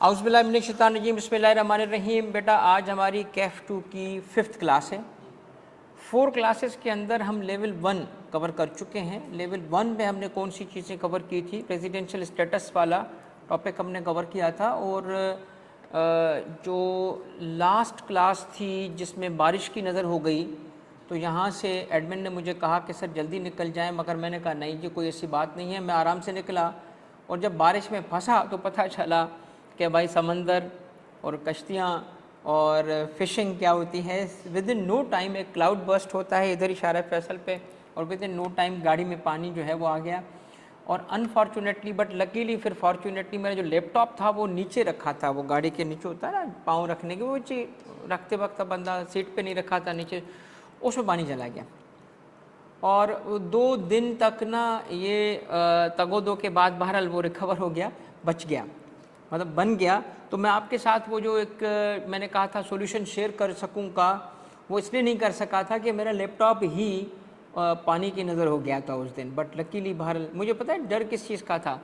औज़ुबिल्लाहिमिनश्शैतानिर्रजीम बिस्मिल्लाहिर्रहमानिर्रहीम। बेटा आज हमारी कैफ 2 की 5th क्लास है। 4 क्लासेस के अंदर हम लेवल 1 कवर कर चुके हैं। लेवल 1 में हमने कौन सी चीज़ें कवर की थी? रेजिडेंशियल स्टेटस वाला टॉपिक हमने कवर किया था। और जो लास्ट क्लास थी जिसमें बारिश की नज़र हो गई, तो यहाँ से एडमिन ने मुझे कहा कि सर जल्दी निकल जाएं, मगर मैंने कहा नहीं जी, कोई ऐसी बात नहीं है। मैं आराम से निकला और जब बारिश में फंसा तो पता चला कि भाई समंदर और कश्तियाँ और फ़िशिंग क्या होती है। विद इन नो टाइम एक क्लाउड बर्स्ट होता है इधर इशारा फैसल पे, और विद इन नो टाइम गाड़ी में पानी जो है वो आ गया। और अनफॉर्चुनेटली बट लकीली फिर फॉर्चुनेटली मेरा जो लैपटॉप था वो नीचे रखा था, वो गाड़ी के नीचे होता है ना पाँव रखने के, वो रखते वक्त बंदा सीट पे नहीं रखा था, नीचे, उसमें पानी चला गया। और 2 दिन तक ना ये तगोदो के बाद बहरहाल वो रिकवर हो गया, बच गया, मतलब बन गया। तो मैं आपके साथ वो जो एक मैंने कहा था सॉल्यूशन शेयर कर सकूँ का, वो इसलिए नहीं कर सका था कि मेरा लैपटॉप ही पानी की नज़र हो गया था उस दिन। बट लकीली बहरहाल मुझे पता है डर किस चीज़ का था,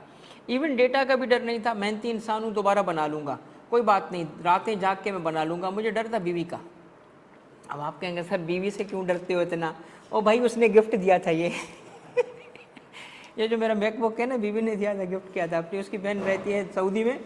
इवन डेटा का भी डर नहीं था। मेहनती इंसान हूँ, दोबारा बना लूँगा, कोई बात नहीं, रातें जाग के मैं बना लूँगा। मुझे डर था बीवी का। अब आप कहेंगे सर बीवी से क्यों डरते हो इतना? ओ भाई उसने गिफ्ट दिया था ये ये जो मेरा मैकबुक है ना, बीवी ने दिया था, गिफ्ट किया था अपनी। उसकी बहन रहती है सऊदी में,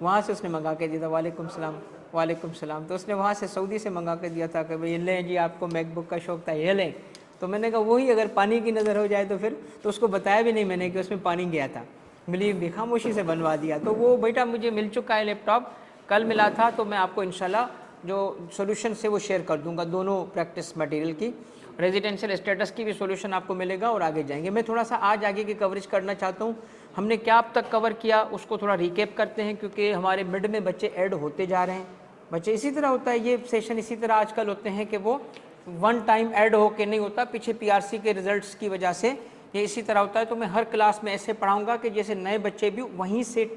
वहाँ से उसने मंगा के दिया था। वालेकुम सलाम, वालेकुम सलाम। तो उसने वहाँ से सऊदी से मंगा के दिया था कि भाई लें जी, आपको मैकबुक का शौक़ था, ये लें। तो मैंने कहा वही अगर पानी की नज़र हो जाए तो फिर, तो उसको बताया भी नहीं मैंने कि उसमें पानी गया था, मिली भी खामोशी से बनवा दिया। तो वो बेटा मुझे मिल चुका है लैपटॉप, कल मिला था। तो मैं आपको इंशाल्लाह जो सॉल्यूशन से वो शेयर कर दूंगा, दोनों प्रैक्टिस मटेरियल की। रेजिडेंशियल स्टेटस की भी सॉल्यूशन आपको मिलेगा और आगे जाएंगे। मैं थोड़ा सा आज आगे की कवरेज करना चाहता हूँ। हमने क्या अब तक कवर किया उसको थोड़ा रिकेप करते हैं, क्योंकि हमारे मिड में बच्चे ऐड होते जा रहे हैं। बच्चे इसी तरह होता है, ये सेशन इसी तरह आजकल होते हैं कि वो वन टाइम ऐड हो के नहीं होता, पीछे पीआरसी के रिजल्ट्स की वजह से ये इसी तरह होता है। तो मैं हर क्लास में ऐसे पढ़ाऊँगा कि जैसे नए बच्चे भी वहीं से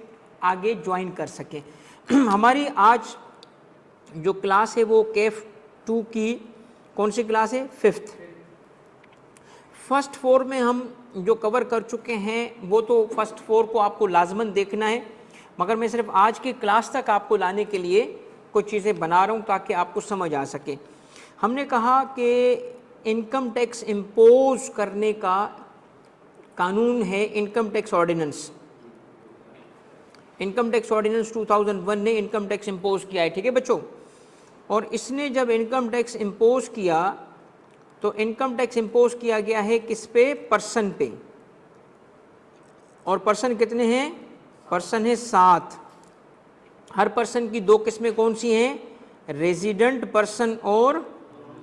आगे ज्वाइन कर सकें। हमारी आज जो क्लास है वो कैफ 2 की कौन सी क्लास है? 5th। फर्स्ट 4 में हम जो कवर कर चुके हैं वो तो फर्स्ट 4 को आपको लाजमन देखना है, मगर मैं सिर्फ आज की क्लास तक आपको लाने के लिए कुछ चीज़ें बना रहा हूँ ताकि आपको समझ आ सके। हमने कहा कि इनकम टैक्स इम्पोज करने का कानून है income tax ordinance. Income tax ordinance 2001 ने इनकम टैक्स इम्पोज किया है, ठीक है बच्चों। और इसने जब इनकम टैक्स इम्पोज किया तो इनकम टैक्स इम्पोज किया गया है किस पे? पर्सन पे। और पर्सन कितने हैं? पर्सन है 7। हर पर्सन की 2 किस्में कौन सी हैं? रेजिडेंट पर्सन और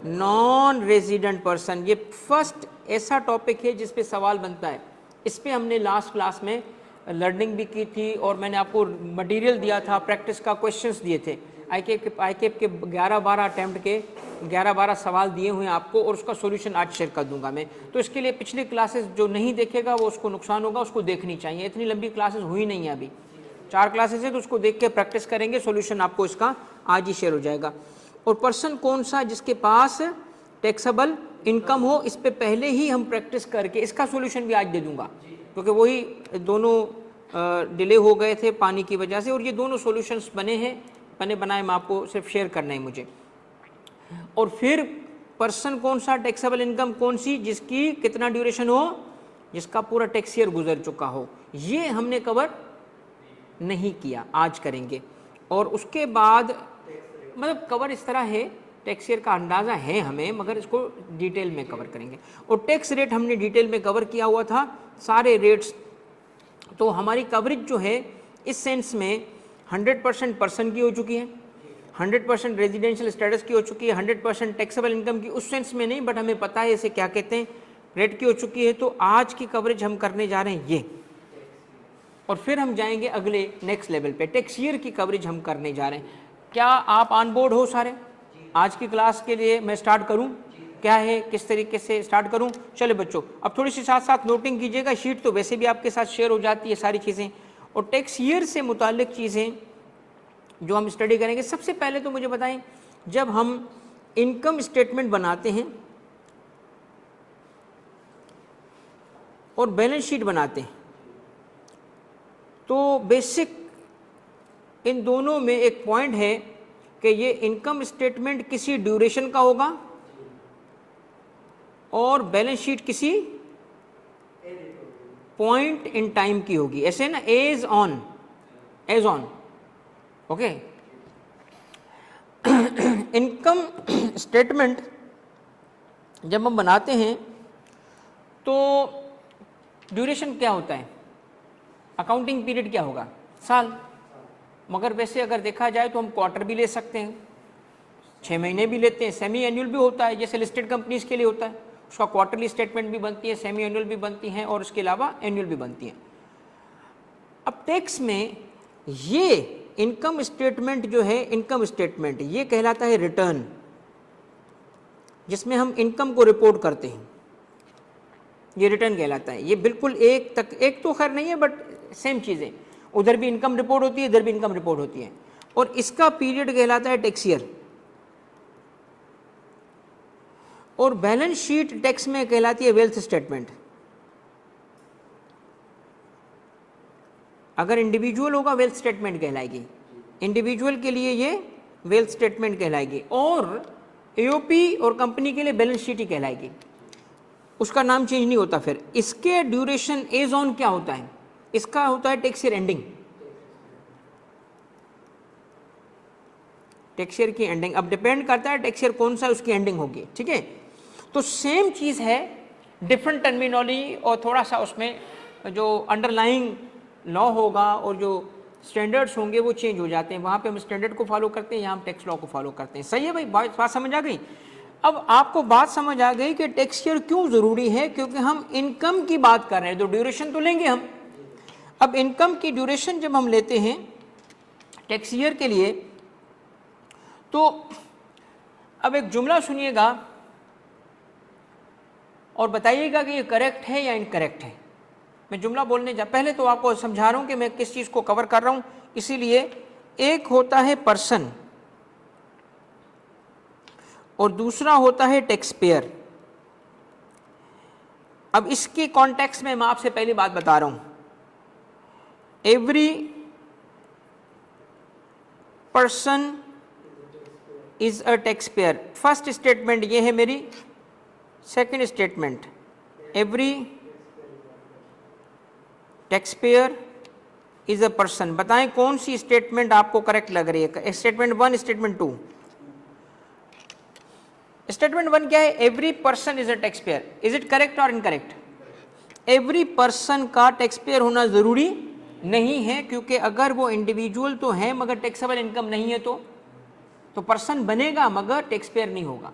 नॉन रेजिडेंट पर्सन। ये फर्स्ट ऐसा टॉपिक है जिस पे सवाल बनता है। इस पे हमने लास्ट क्लास में लर्निंग भी की थी और मैंने आपको मटेरियल दिया था, प्रैक्टिस का क्वेश्चंस दिए थे। आईकेप के 11-12 अटैम्प्ट के 11-12 सवाल दिए हुए हैं आपको, और उसका सॉल्यूशन आज शेयर कर दूंगा मैं। तो इसके लिए पिछली क्लासेस जो नहीं देखेगा वो उसको नुकसान होगा, उसको देखनी चाहिए। इतनी लंबी क्लासेस हुई नहीं है, अभी 4 क्लासेस है, तो उसको देख के प्रैक्टिस करेंगे, सॉल्यूशन आपको इसका आज ही शेयर हो जाएगा। और पर्सन कौन सा? जिसके पास टैक्सेबल इनकम हो। इस पे पहले ही हम प्रैक्टिस करके इसका सॉल्यूशन भी आज दे दूंगा, क्योंकि वही दोनों डिले हो गए थे पानी की वजह से, और ये दोनों सॉल्यूशंस बनाए मैं आपको सिर्फ शेयर करना है मुझे। और फिर पर्सन कौन सा? टैक्सेबल इनकम कौन सी? जिसकी कितना ड्यूरेशन हो? जिसका पूरा टैक्स ईयर गुजर चुका हो। ये हमने कवर नहीं किया, आज करेंगे। और उसके बाद मतलब कवर इस तरह है, टैक्स ईयर का अंदाज़ा है हमें, मगर इसको डिटेल में कवर करेंगे। और टैक्स रेट हमने डिटेल में कवर किया हुआ था, सारे रेट्स। तो हमारी कवरेज जो है इस सेंस में 100% पर्सन की हो चुकी है, 100% रेजिडेंशियल स्टेटस की हो चुकी है, 100% टैक्सेबल इनकम की उस सेंस में नहीं, बट हमें पता है इसे क्या कहते हैं, रेट की हो चुकी है। तो आज की कवरेज हम करने जा रहे हैं ये, और फिर हम जाएंगे अगले नेक्स्ट लेवल पे, टैक्स ईयर की कवरेज हम करने जा रहे हैं। क्या आप ऑन बोर्ड हो सारे? आज की क्लास के लिए मैं स्टार्ट करूं? क्या है, किस तरीके से स्टार्ट करूं? चले बच्चों, अब थोड़ी सी साथ साथ नोटिंग कीजिएगा, शीट तो वैसे भी आपके साथ शेयर हो जाती है सारी चीज़ें। और टैक्स ईयर से मुतालिक चीज़ें जो हम स्टडी करेंगे, सबसे पहले तो मुझे बताएं, जब हम इनकम स्टेटमेंट बनाते हैं और बैलेंस शीट बनाते हैं, तो बेसिक इन दोनों में एक पॉइंट है कि ये इनकम स्टेटमेंट किसी ड्यूरेशन का होगा और बैलेंस शीट किसी पॉइंट इन टाइम की होगी, ऐसे ना, as on okay. Income statement जब हम बनाते हैं तो ड्यूरेशन क्या होता है, अकाउंटिंग पीरियड क्या होगा, साल। मगर वैसे अगर देखा जाए तो हम क्वार्टर भी ले सकते हैं, 6 महीने भी लेते हैं, सेमी एनुअल भी होता है, जैसे लिस्टेड कंपनीज के लिए होता है, उसका क्वार्टरली स्टेटमेंट भी बनती है, सेमी एनुअल भी बनती हैं और उसके अलावा एनुअल भी बनती हैं। अब टैक्स में ये इनकम स्टेटमेंट जो है, इनकम स्टेटमेंट ये कहलाता है रिटर्न, जिसमें हम इनकम को रिपोर्ट करते हैं, ये रिटर्न कहलाता है। ये बिल्कुल एक तो खैर नहीं है बट सेम चीज़ें, उधर भी इनकम रिपोर्ट होती है, इधर भी इनकम रिपोर्ट होती है। और इसका पीरियड कहलाता है टैक्स ईयर, और बैलेंस शीट टैक्स में कहलाती है वेल्थ स्टेटमेंट। अगर इंडिविजुअल होगा वेल्थ स्टेटमेंट कहलाएगी, इंडिविजुअल के लिए ये वेल्थ स्टेटमेंट कहलाएगी, और एओपी और कंपनी के लिए बैलेंस शीट ही कहलाएगी, उसका नाम चेंज नहीं होता। फिर इसके ड्यूरेशन एज ऑन क्या होता है, इसका होता है tax year ending, tax year की एंडिंग। अब डिपेंड करता है टैक्स ईयर कौन सा उसकी एंडिंग होगी, ठीक है। तो सेम चीज़ है, डिफरेंट टर्मिनोलॉजी, और थोड़ा सा उसमें जो अंडरलाइंग लॉ होगा और जो स्टैंडर्ड्स होंगे वो चेंज हो जाते हैं। वहाँ पे हम स्टैंडर्ड को फॉलो करते हैं, यहाँ हम टैक्स लॉ को फॉलो करते हैं। सही है भाई, बात समझ आ गई। अब आपको बात समझ आ गई कि टैक्स ईयर क्यों ज़रूरी है, क्योंकि हम इनकम की बात कर रहे हैं तो ड्यूरेशन तो लेंगे हम। अब इनकम की ड्यूरेशन जब हम लेते हैं टैक्स ईयर के लिए, तो अब एक जुमला सुनिएगा और बताइएगा कि ये करेक्ट है या इनकरेक्ट है। मैं जुमला बोलने जा पहले तो आपको समझा रहा हूँ कि मैं किस चीज़ को कवर कर रहा हूँ। इसीलिए एक होता है पर्सन और दूसरा होता है टैक्स पेयर। अब इसके कॉन्टेक्स्ट में मैं आपसे पहली बात बता रहा हूँ, every person is a tax payer. First statement ये है मेरी, second statement every tax payer is a person. बताएं कौन सी स्टेटमेंट आपको करेक्ट लग रही है, स्टेटमेंट 1, स्टेटमेंट 2। स्टेटमेंट 1 क्या है, every person is a tax payer. Is it correct और इनकरेक्ट? एवरी पर्सन का टैक्स पेयर होना जरूरी नहीं है, क्योंकि अगर वो इंडिविजुअल तो है मगर टैक्सेबल इनकम नहीं है तो पर्सन बनेगा मगर टैक्स पेयर नहीं होगा।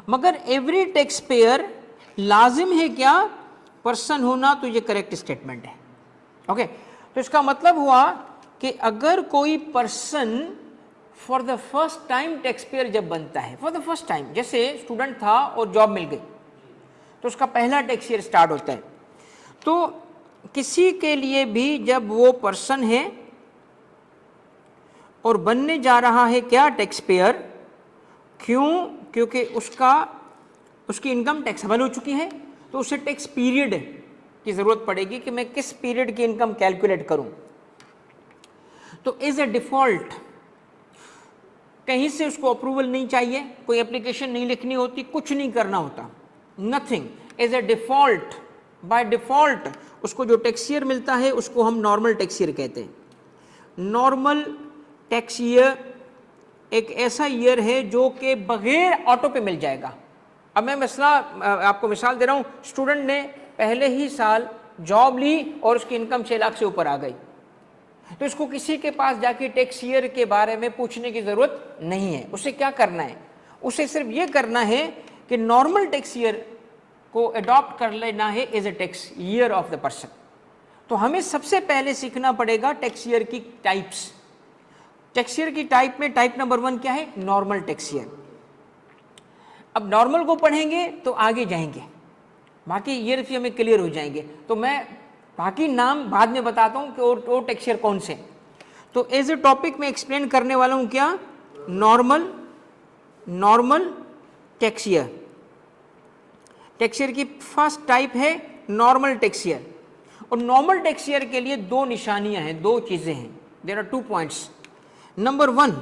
मगर एवरी टैक्स पेयर लाजिम है क्या पर्सन होना, तो ये करेक्ट स्टेटमेंट है। ओके, तो इसका मतलब हुआ कि अगर कोई person for the first time tax payer जब बनता है, फॉर द फर्स्ट टाइम, जैसे स्टूडेंट था और जॉब मिल गई तो उसका पहला टैक्स ईयर स्टार्ट होता है। तो किसी के लिए भी जब वो पर्सन है और बनने जा रहा है क्या टैक्स पेयर, क्यों? क्योंकि उसकी इनकम टैक्सेबल हो चुकी है, तो उसे टैक्स पीरियड की ज़रूरत पड़ेगी कि मैं किस पीरियड की इनकम कैलकुलेट करूं। तो एज ए डिफ़ॉल्ट कहीं से उसको अप्रूवल नहीं चाहिए, कोई एप्लीकेशन नहीं लिखनी होती, कुछ नहीं करना होता, nothing. As a default, by default उसको जो टैक्स ईयर मिलता है उसको हम नॉर्मल टैक्स ईयर कहते हैं। नॉर्मल टैक्स ईयर एक ऐसा ईयर है जो कि बगैर ऑटो पे मिल जाएगा। अब मैं आपको मिसाल दे रहा हूँ, स्टूडेंट ने पहले ही साल जॉब ली और उसकी इनकम 6 लाख से ऊपर आ गई, तो इसको किसी के पास जाके टैक्स ईयर के बारे में पूछने की ज़रूरत नहीं है। उसे क्या करना है, उसे सिर्फ ये करना है कि नॉर्मल टैक्स ईयर को अडॉप्ट कर लेना है as a tax year of the person. तो हमें सबसे पहले सीखना पड़ेगा टैक्स ईयर की टाइप्स। टैक्स ईयर की टाइप में टाइप नंबर 1 क्या है, नॉर्मल टैक्स ईयर। अब नॉर्मल को पढ़ेंगे तो आगे जाएंगे, बाकी ईयर भी हमें क्लियर हो जाएंगे। तो मैं बाकी नाम बाद में बताता हूँ कि वो टैक्स ईयर कौन से। तो एज ए टॉपिक में एक्सप्लेन करने वाला हूँ क्या, normal tax year. Tax year की फर्स्ट टाइप है नॉर्मल टैक्स ईयर, और नॉर्मल टैक्स ईयर के लिए दो निशानियां हैं, दो चीजें हैं, there are 2 points. Number 1,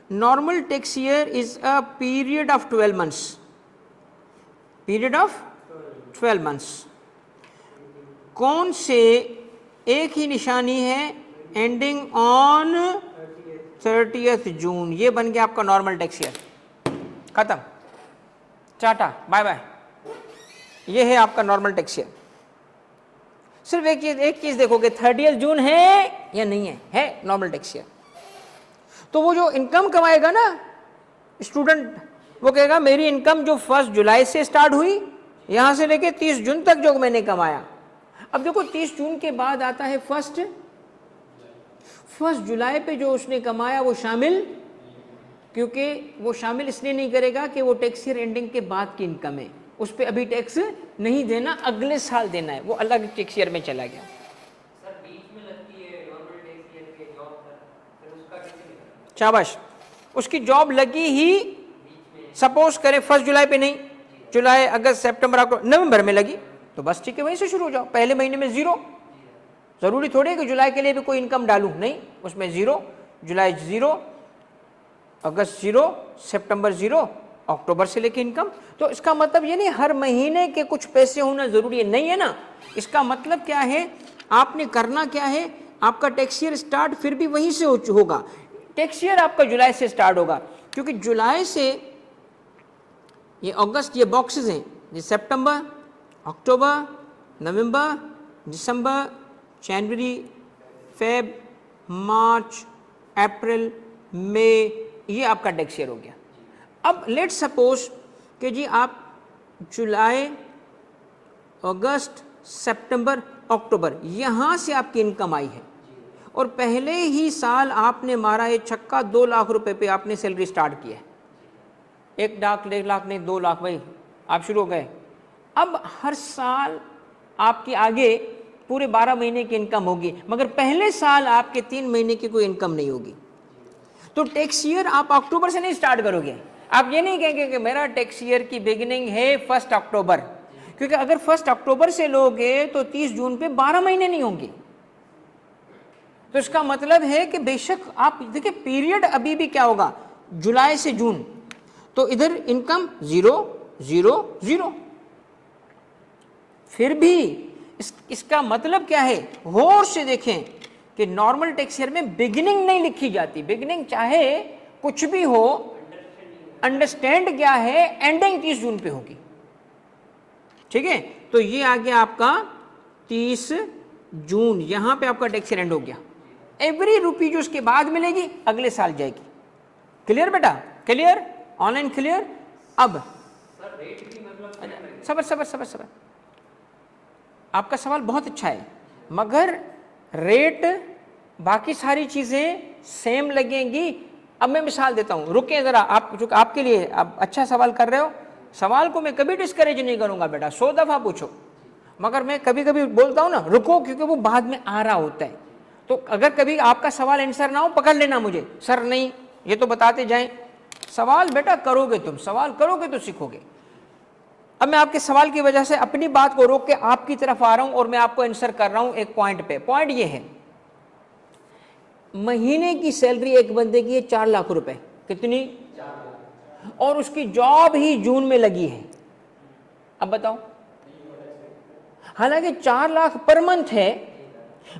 normal tax year is a period of 12 months, period of 12 months. कौन से एक ही निशानी है, एंडिंग ऑन 30th जून, ये बन गया आपका नॉर्मल टैक्स ईयर, खत्म, टाटा बाय बाय, ये है आपका नॉर्मल टैक्स ईयर। सिर्फ एक चीज देखोगे, 30th जून है या नहीं है नॉर्मल टैक्स ईयर। तो वो जो इनकम कमाएगा ना स्टूडेंट, वो कहेगा मेरी इनकम जो 1 जुलाई से स्टार्ट हुई, यहां से लेके 30 जून तक जो मैंने कमाया। अब देखो 30 जून के बाद आता है 1 जुलाई पे जो उसने कमाया वो शामिल, क्योंकि वो शामिल इसलिए नहीं करेगा कि वो टैक्स ईयर एंडिंग के बाद की इनकम है, उस पर अभी टैक्स नहीं देना, अगले साल देना है, वो अलग टैक्स ईयर में चला गया। सर बीच में लगती है नॉर्मल टैक्स ईयर के जॉब पर, फिर उसका कैसे निकलना? शाबाश, उसकी जॉब लगी ही, सपोज करें 1 जुलाई पे नहीं, जुलाई अगस्त सितंबर अक्टूबर नवंबर में लगी, तो बस ठीक है, वहीं से शुरू हो जाओ। पहले महीने में 0, जरूरी थोड़ी है कि जुलाई के लिए भी कोई इनकम डालूं, नहीं, उसमें 0, जुलाई 0, अगस्त 0, सितंबर 0, अक्टूबर से लेके इनकम। तो इसका मतलब ये नहीं हर महीने के कुछ पैसे होना जरूरी है, नहीं है ना। इसका मतलब क्या है, आपने करना क्या है, आपका टैक्स ईयर स्टार्ट फिर भी वहीं से होगा। टैक्स ईयर आपका जुलाई से स्टार्ट होगा, क्योंकि जुलाई से ये अगस्त, ये बॉक्सेस हैं, ये सितंबर, अक्टूबर, नवंबर, दिसंबर, जनवरी, फेब, मार्च, अप्रैल, मई, ये आपका टैक्स ईयर हो गया। अब लेट सपोज कि जी आप जुलाई, अगस्त, सितंबर, अक्टूबर, यहाँ से आपकी इनकम आई है और पहले ही साल आपने मारा ये छक्का, 2 लाख रुपए पे आपने सैलरी स्टार्ट किया है। 1 लाख, 1.5 लाख नहीं, 2 लाख, भाई आप शुरू हो गए। अब हर साल आपकी आगे पूरे 12 महीने की इनकम होगी, मगर पहले साल आपके 3 महीने की कोई इनकम नहीं होगी। तो टैक्स ईयर आप अक्टूबर से नहीं स्टार्ट करोगे। आप ये नहीं कहेंगे कि मेरा टैक्स ईयर की बिगिनिंग है 1 अक्टूबर, क्योंकि अगर 1 अक्टूबर से लोगे तो 30 जून पे 12 महीने नहीं होंगे। तो इसका मतलब है कि बेशक आप देखिए पीरियड अभी भी क्या होगा, जुलाई से जून, तो इधर इनकम 0 0 0। फिर भी इसका मतलब क्या है, गौर से देखें कि नॉर्मल टैक्स ईयर में बिगिनिंग नहीं लिखी जाती। बिगिनिंग चाहे कुछ भी हो, अंडरस्टैंड क्या है, एंडिंग 30 जून पे होगी, ठीक है। तो ये आ गया आपका 30 जून, यहां पे आपका टैक्स ईयर एंड हो गया। एवरी रुपी जो उसके बाद मिलेगी अगले साल जाएगी। क्लियर बेटा, क्लियर, ऑनलाइन क्लियर। अब सर रेट भी मतलब सबर सबर सबर सबर, आपका सवाल बहुत अच्छा है, मगर रेट बाकी सारी चीजें सेम लगेंगी। अब मैं मिसाल देता हूं, रुके जरा, आप जो आपके लिए आप अच्छा सवाल कर रहे हो, सवाल को मैं कभी डिस्करेज नहीं करूंगा बेटा, 100 दफा पूछो, मगर मैं कभी कभी बोलता हूं ना रुको, क्योंकि वो बाद में आ रहा होता है। तो अगर कभी आपका सवाल आंसर ना हो, पकड़ लेना मुझे, सर नहीं ये तो बताते जाएं। सवाल बेटा करोगे, तुम सवाल करोगे तो सीखोगे। अब मैं आपके सवाल की वजह से अपनी बात को रोक के आपकी तरफ आ रहा हूं और मैं आपको आंसर कर रहा हूं एक पॉइंट पे। पॉइंट ये है, महीने की सैलरी एक बंदे की है 4 लाख रुपए, कितनी, 4 लाख, और उसकी जॉब ही जून में लगी है। अब बताओ, हालांकि 4 लाख पर मंथ है,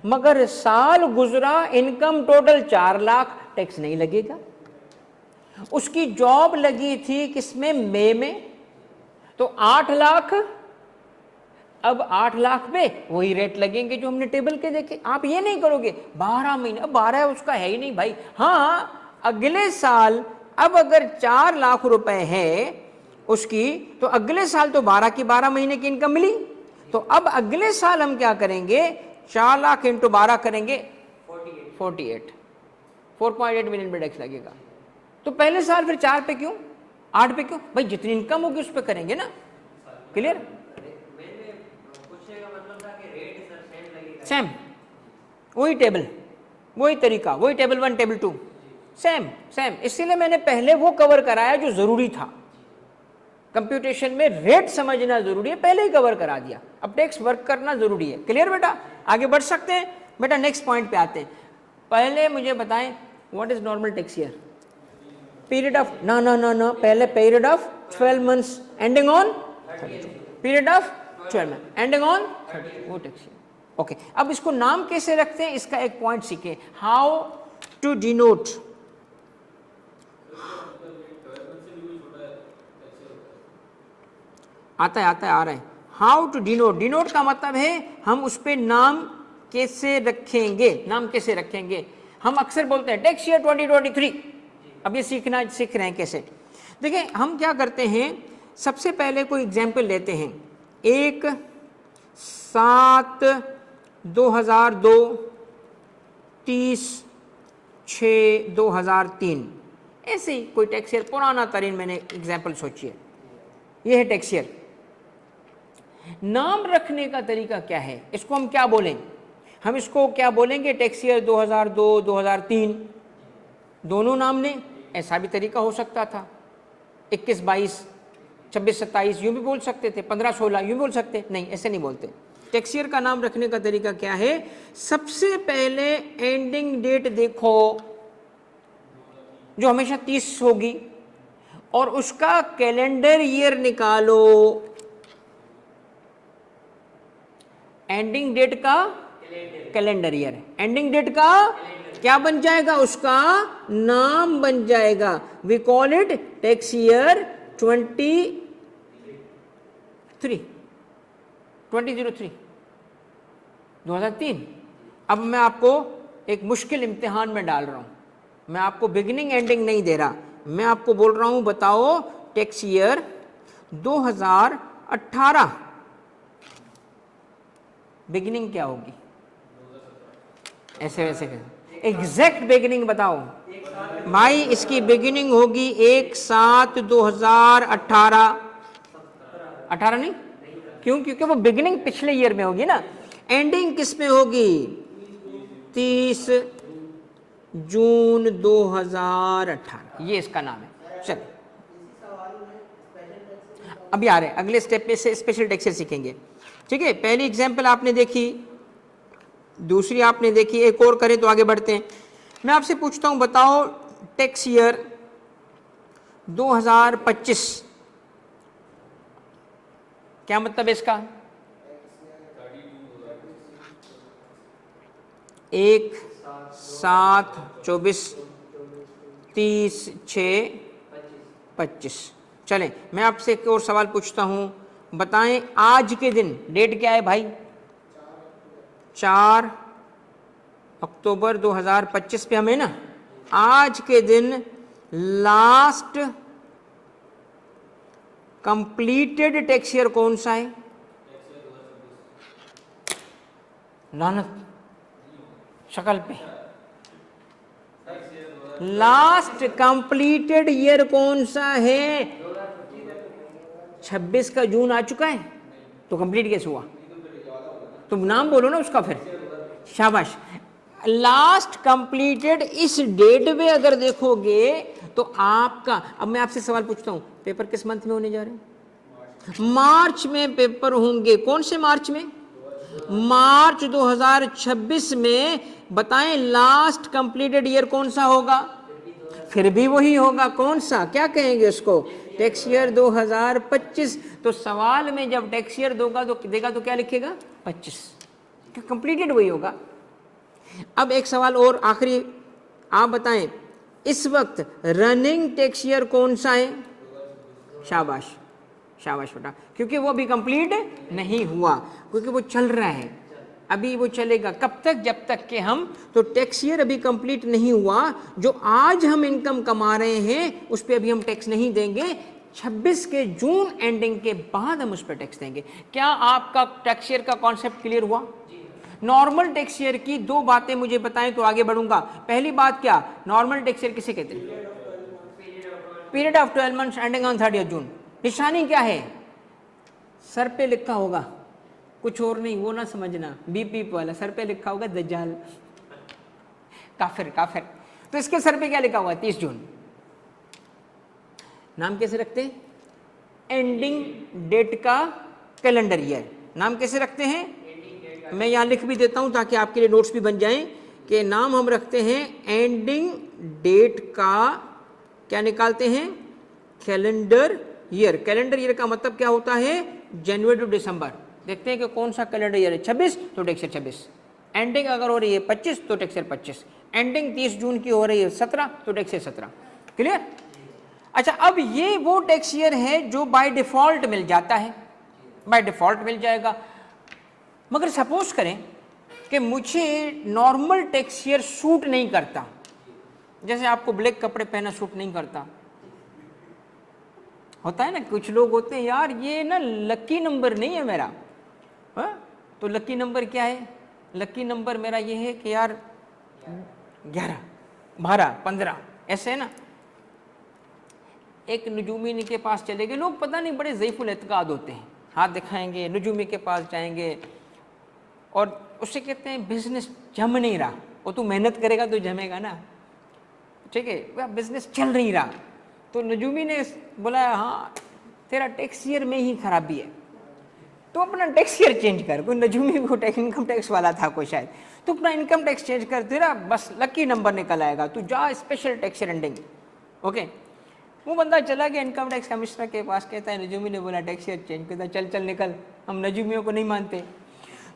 मगर साल गुजरा, इनकम टोटल 4 लाख, टैक्स नहीं लगेगा। उसकी जॉब लगी थी किसमें, मई में, तो 8 लाख। अब 8 लाख पे वही रेट लगेंगे जो हमने टेबल के देखे। आप ये नहीं करोगे 12 महीने, अब 12 उसका है ही नहीं भाई। हाँ, अगले साल अब अगर 4 लाख रुपए है उसकी, तो अगले साल तो 12 की 12 महीने की इनकम मिली। तो अब अगले साल हम क्या करेंगे, 4 लाख इंटू 12 करेंगे 48, 4.8 मिलियन पे टैक्स लगेगा। तो पहले साल फिर 4 पे क्यों, 8 पे क्यों भाई, जितनी इनकम होगी उस पर करेंगे ना। क्लियर, सेम वही टेबल, वही तरीका, वही टेबल 1 टेबल 2 सेम सेम। इसीलिए मैंने पहले वो कवर कराया जो जरूरी था। कंप्यूटेशन में रेट समझना जरूरी है, पहले ही कवर करा दिया, अब टैक्स वर्क करना जरूरी है। क्लियर बेटा? आगे बढ़ सकते हैं बेटा, नेक्स्ट पॉइंट पे आते हैं। पहले मुझे बताएं what is normal tax year? Period of ना पहले period of 12 months ending on 32, period of 12 month ending on 30, वो टैक्स ईयर। ओके, अब इसको नाम कैसे रखते हैं इसका एक पॉइंट सीखे, हाउ टू डिनोट। आता है आ रहा है, हाउ टू डिनोट। डिनोट का मतलब है हम उस पे नाम कैसे रखेंगे, नाम कैसे रखेंगे। हम अक्सर बोलते हैं टैक्स ईयर 2023, अब ये सीख रहे हैं कैसे। देखिए हम क्या करते हैं, सबसे पहले कोई एग्जाम्पल लेते हैं, 1/7/2002, 30/6/2003, ऐसे ही कोई टैक्स ईयर पुराना तरीन मैंने एग्जाम्पल सोची है, ये है टैक्स ईयर। नाम रखने का तरीका क्या है, इसको हम क्या बोलेंगे, हम इसको क्या बोलेंगे, टैक्स ईयर 2002, 2003, दोनों नाम ने, ऐसा भी तरीका हो सकता था, 21-22, 26-27 यूँ भी बोल सकते थे, 15-16 यूँ बोल सकते, नहीं ऐसे नहीं बोलते। टैक्स ईयर का नाम रखने का तरीका क्या है, सबसे पहले एंडिंग डेट देखो जो हमेशा 30 होगी, और उसका कैलेंडर ईयर निकालो, एंडिंग डेट का कैलेंडर ईयर, एंडिंग डेट का क्या बन जाएगा, उसका नाम बन जाएगा, we call it tax year 2003। अब मैं आपको एक मुश्किल इम्तिहान में डाल रहा हूं, मैं आपको बिगिनिंग एंडिंग नहीं दे रहा, मैं आपको बोल रहा हूं बताओ टैक्स ईयर 2018 बिगिनिंग क्या होगी, ऐसे वैसे एग्जैक्ट बिगिनिंग बताओ भाई। इसकी बिगिनिंग होगी 1/7/2018, 18 नहीं, क्यों? क्योंकि वो बिगिनिंग पिछले ईयर में होगी ना। एंडिंग किस में होगी, 30 जून 2018, ये इसका नाम है। चल अभी आ रहे हैं, अगले स्टेप पे से स्पेशल टैक्स सीखेंगे, ठीक है। पहली एग्जांपल आपने देखी, दूसरी आपने देखी, एक और करें तो आगे बढ़ते हैं। मैं आपसे पूछता हूं बताओ टैक्स ईयर 2025 क्या मतलब है इसका, 1/7/24, 30/6/25। चलें मैं आपसे एक और सवाल पूछता हूं, बताएं आज के दिन, डेट क्या है भाई, 4 अक्टूबर 2025 पे हमें ना, आज के दिन लास्ट कंप्लीटेड टैक्स ईयर कौन सा है, लानत शक्ल पे, लास्ट कंप्लीटेड ईयर कौन सा है, 26 का जून आ चुका है, तो कंप्लीट कैसे हुआ, तुम नाम बोलो ना उसका फिर, शाबाश। लास्ट कंप्लीटेड इस डेट में अगर देखोगे तो आपका, अब मैं आपसे सवाल पूछता हूं, पेपर किस मंथ में होने जा रहे हैं, मार्च में पेपर होंगे, कौन से मार्च में, मार्च 2026 में। बताएं लास्ट कंप्लीटेड ईयर कौन सा होगा, फिर भी वही होगा, कौन सा, क्या कहेंगे उसको, टैक्स ईयर 2025। तो सवाल में जब टैक्स ईयर देगा तो क्या लिखेगा, 25, कंप्लीटेड वही होगा। अब एक सवाल और आखिरी, आप बताएं इस वक्त रनिंग टैक्स ईयर कौन सा है, शाबाश शाबाश बेटा, क्योंकि वो अभी कंप्लीट नहीं हुआ, क्योंकि वो चल रहा है, अभी वो चलेगा कब तक, जब तक कि हम, तो टैक्स ईयर अभी कंप्लीट नहीं हुआ, जो आज हम इनकम कमा रहे हैं उस पर अभी हम टैक्स नहीं देंगे, 26 के जून एंडिंग के बाद हम उस पर टैक्स देंगे। क्या आपका टैक्स ईयर का कॉन्सेप्ट क्लियर हुआ? नॉर्मल टैक्स ईयर की दो बातें मुझे बताएं तो आगे बढ़ूंगा। पहली बात क्या, नॉर्मल टैक्स ईयर किसे कहते हैं, period of 12 months ending on 30 जून। निशानी क्या है, सर पे लिखा होगा, कुछ और नहीं, वो ना समझना, बीपी वाला, सर पे लिखा होगा दज्जाल, काफिर काफिर। तो इसके सर पे क्या लिखा हुआ है, 30 जून। नाम कैसे रखते हैं, एंडिंग डेट का कैलेंडर ईयर। नाम कैसे रखते हैं, मैं यहाँ लिख भी देता हूँ ताकि आपके लिए नोट्स भी बन जाएं कि नाम हम रखते हैं एंडिंग डेट का, क्या निकालते हैं, कैलेंडर ईयर। कैलेंडर ईयर का मतलब क्या होता है, जनवरी टू दिसंबर। देखते हैं कि कौन सा कैलेंडर ईयर है, 26 तो टैक्स ईयर 26, एंडिंग अगर हो रही है 25 तो टैक्स ईयर 25, एंडिंग 30 जून की हो रही है 17 तो टैक्स ईयर 17। क्लियर। अच्छा, अब ये वो टैक्स ईयर है जो बाय डिफॉल्ट मिल जाता है, बाय डिफॉल्ट मिल जाएगा। मगर सपोज करें कि मुझे नॉर्मल टैक्स ईयर सूट नहीं करता, जैसे आपको ब्लैक कपड़े पहना सूट नहीं करता, होता है ना, कुछ लोग होते हैं यार ये ना लकी नंबर नहीं है मेरा, हाँ? तो लकी नंबर क्या है, लकी नंबर मेरा ये है कि यार 11, 12, 15 ऐसे है ना। एक नजूमी के पास चले गए लोग, पता नहीं बड़े ज़ईफ़ुल एतकाद होते हैं, हाथ दिखाएंगे, नजूमी के पास जाएंगे और उससे कहते हैं बिजनेस जम नहीं रहा। वो तू मेहनत करेगा तो जमेगा ना, ठीक है, वह बिजनेस चल नहीं रहा। तो नजूमी ने बोला हाँ तेरा टैक्स ईयर में ही खराबी है, तो अपना टैक्स ईयर चेंज कर। कोई नजूमी को इनकम टैक्स वाला था कोई शायद, तो अपना इनकम टैक्स चेंज कर, तेरा बस लकी नंबर निकल आएगा, तू जा special tax year ending. Okay, वो बंदा चला गया इनकम टैक्स कमिश्नर के पास, कहता है नजूमी ने बोला टैक्स ईयर चेंज, कहता चल चल निकल, हम नजूमियों को नहीं मानते।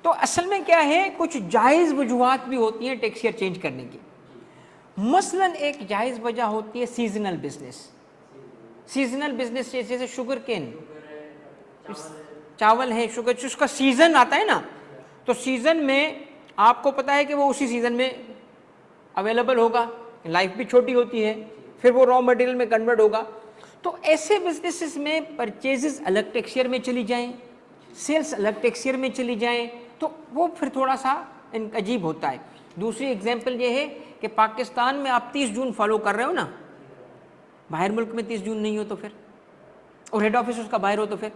तो असल में क्या है, कुछ जायज़ वजूहात भी होती हैं टैक्स ईयर चेंज करने की। मसलन एक जायज़ वजह होती है सीजनल बिजनेस। सीजनल बिजनेस जैसे शुगर केन, चावल है, शुगर, उसका सीजन आता है ना, तो सीजन में आपको पता है कि वो उसी सीजन में अवेलेबल होगा, लाइफ भी छोटी होती है, फिर वो रॉ मटेरियल में कन्वर्ट होगा। तो ऐसे बिजनेसेस में परचेजेस अलग टैक्स ईयर में चली जाएं, सेल्स अलग टैक्स ईयर में चली जाएं, तो वो फिर थोड़ा सा अजीब होता है। दूसरी एग्जांपल ये है कि पाकिस्तान में आप 30 जून फॉलो कर रहे हो ना, बाहर मुल्क में 30 जून नहीं हो तो फिर, और हेड ऑफिस उसका बाहर हो तो फिर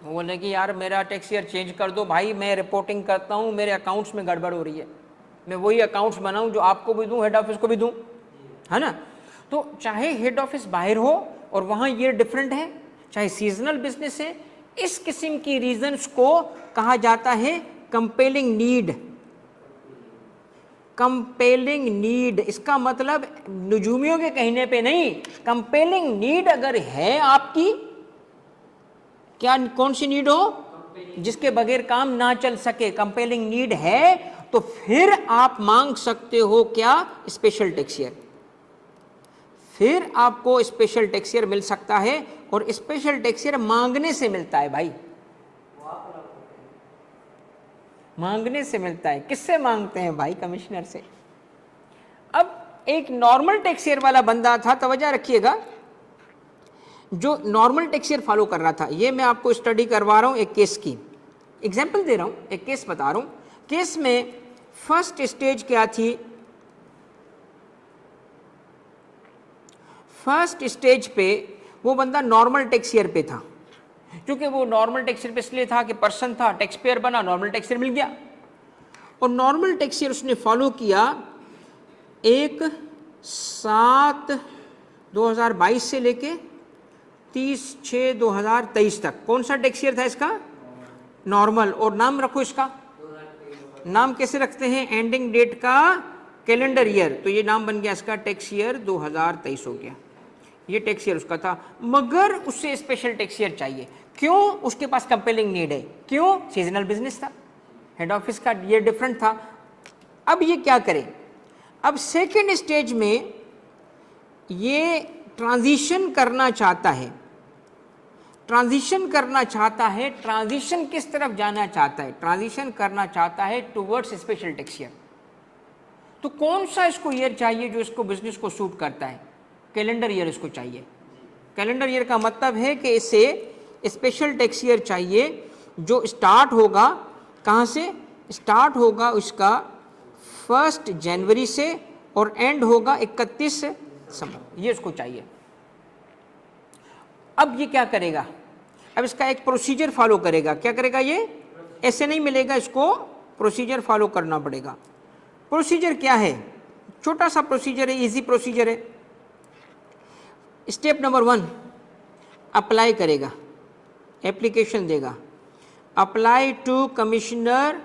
वो बोले कि यार मेरा टैक्स ईयर चेंज कर दो भाई, मैं रिपोर्टिंग करता हूँ, मेरे अकाउंट्स में गड़बड़ हो रही है, मैं वही अकाउंट्स बनाऊँ जो आपको भी दूँ, हेड ऑफिस को भी दूँ, है ना। तो चाहे हेड ऑफिस बाहर हो और वहाँ ईयर डिफरेंट है, चाहे सीजनल बिजनेस है, इस किस्म की रीजंस को कहा जाता है कंपेलिंग नीड। कंपेलिंग नीड, इसका मतलब नजूमियों के कहने पे नहीं, कंपेलिंग नीड अगर है आपकी, क्या कौन सी नीड हो, जिसके बगैर काम ना चल सके, कंपेलिंग नीड है, तो फिर आप मांग सकते हो क्या, स्पेशल टैक्स ईयर। फिर आपको स्पेशल टैक्स ईयर मिल सकता है, और स्पेशल टैक्स ईयर मांगने से मिलता है भाई, मांगने से मिलता है। किससे मांगते हैं भाई, कमिश्नर से। अब एक नॉर्मल टैक्स ईयर वाला बंदा था, तवज्जो रखिएगा, जो नॉर्मल टैक्स ईयर फॉलो कर रहा था, ये मैं आपको स्टडी करवा रहा हूं एक केस की, एग्जांपल दे रहा हूं, एक केस बता रहा हूं। केस में फर्स्ट स्टेज क्या थी, फर्स्ट स्टेज पे वो बंदा नॉर्मल टैक्स ईयर पे था, क्योंकि वो नॉर्मल टैक्स ईयर पे इसलिए था कि पर्सन था, टैक्स पेयर बना, नॉर्मल टैक्स ईयर मिल गया, और नॉर्मल टैक्स ईयर उसने फॉलो किया 1/7/2022 से लेके 30/6/2023 तक। कौन सा टैक्स ईयर था इसका, नॉर्मल। और नाम रखो इसका, नाम कैसे रखते हैं, एंडिंग डेट का कैलेंडर ईयर, तो ये नाम बन गया इसका टैक्स ईयर 2023 हो गया। ये टैक्स ईयर उसका था, मगर उससे स्पेशल टैक्स ईयर चाहिए, क्यों, उसके पास कंपेलिंग नीड है, क्यों, सीजनल बिजनेस था, हेड ऑफिस का ईयर डिफरेंट था। अब ये क्या करे, अब सेकेंड स्टेज में ये ट्रांजिशन करना चाहता है, ट्रांजिशन करना चाहता है, ट्रांजिशन किस तरफ जाना चाहता है, ट्रांजिशन करना चाहता है टुवर्ड्स स्पेशल टैक्स ईयर। तो कौन सा इसको ईयर चाहिए जो इसको बिजनेस को सूट करता है, कैलेंडर ईयर इसको चाहिए। कैलेंडर ईयर का मतलब है कि इसे स्पेशल टैक्स ईयर चाहिए जो स्टार्ट होगा कहाँ से, स्टार्ट होगा उसका 1 जनवरी से और एंड होगा 31 दिसंबर, ये इसको चाहिए। अब ये क्या करेगा, अब इसका एक प्रोसीजर फॉलो करेगा, क्या करेगा, ये ऐसे नहीं मिलेगा, इसको प्रोसीजर फॉलो करना पड़ेगा। प्रोसीजर क्या है, छोटा सा प्रोसीजर है, इजी प्रोसीजर है। स्टेप नंबर 1, अप्लाई करेगा, एप्लीकेशन देगा, apply to commissioner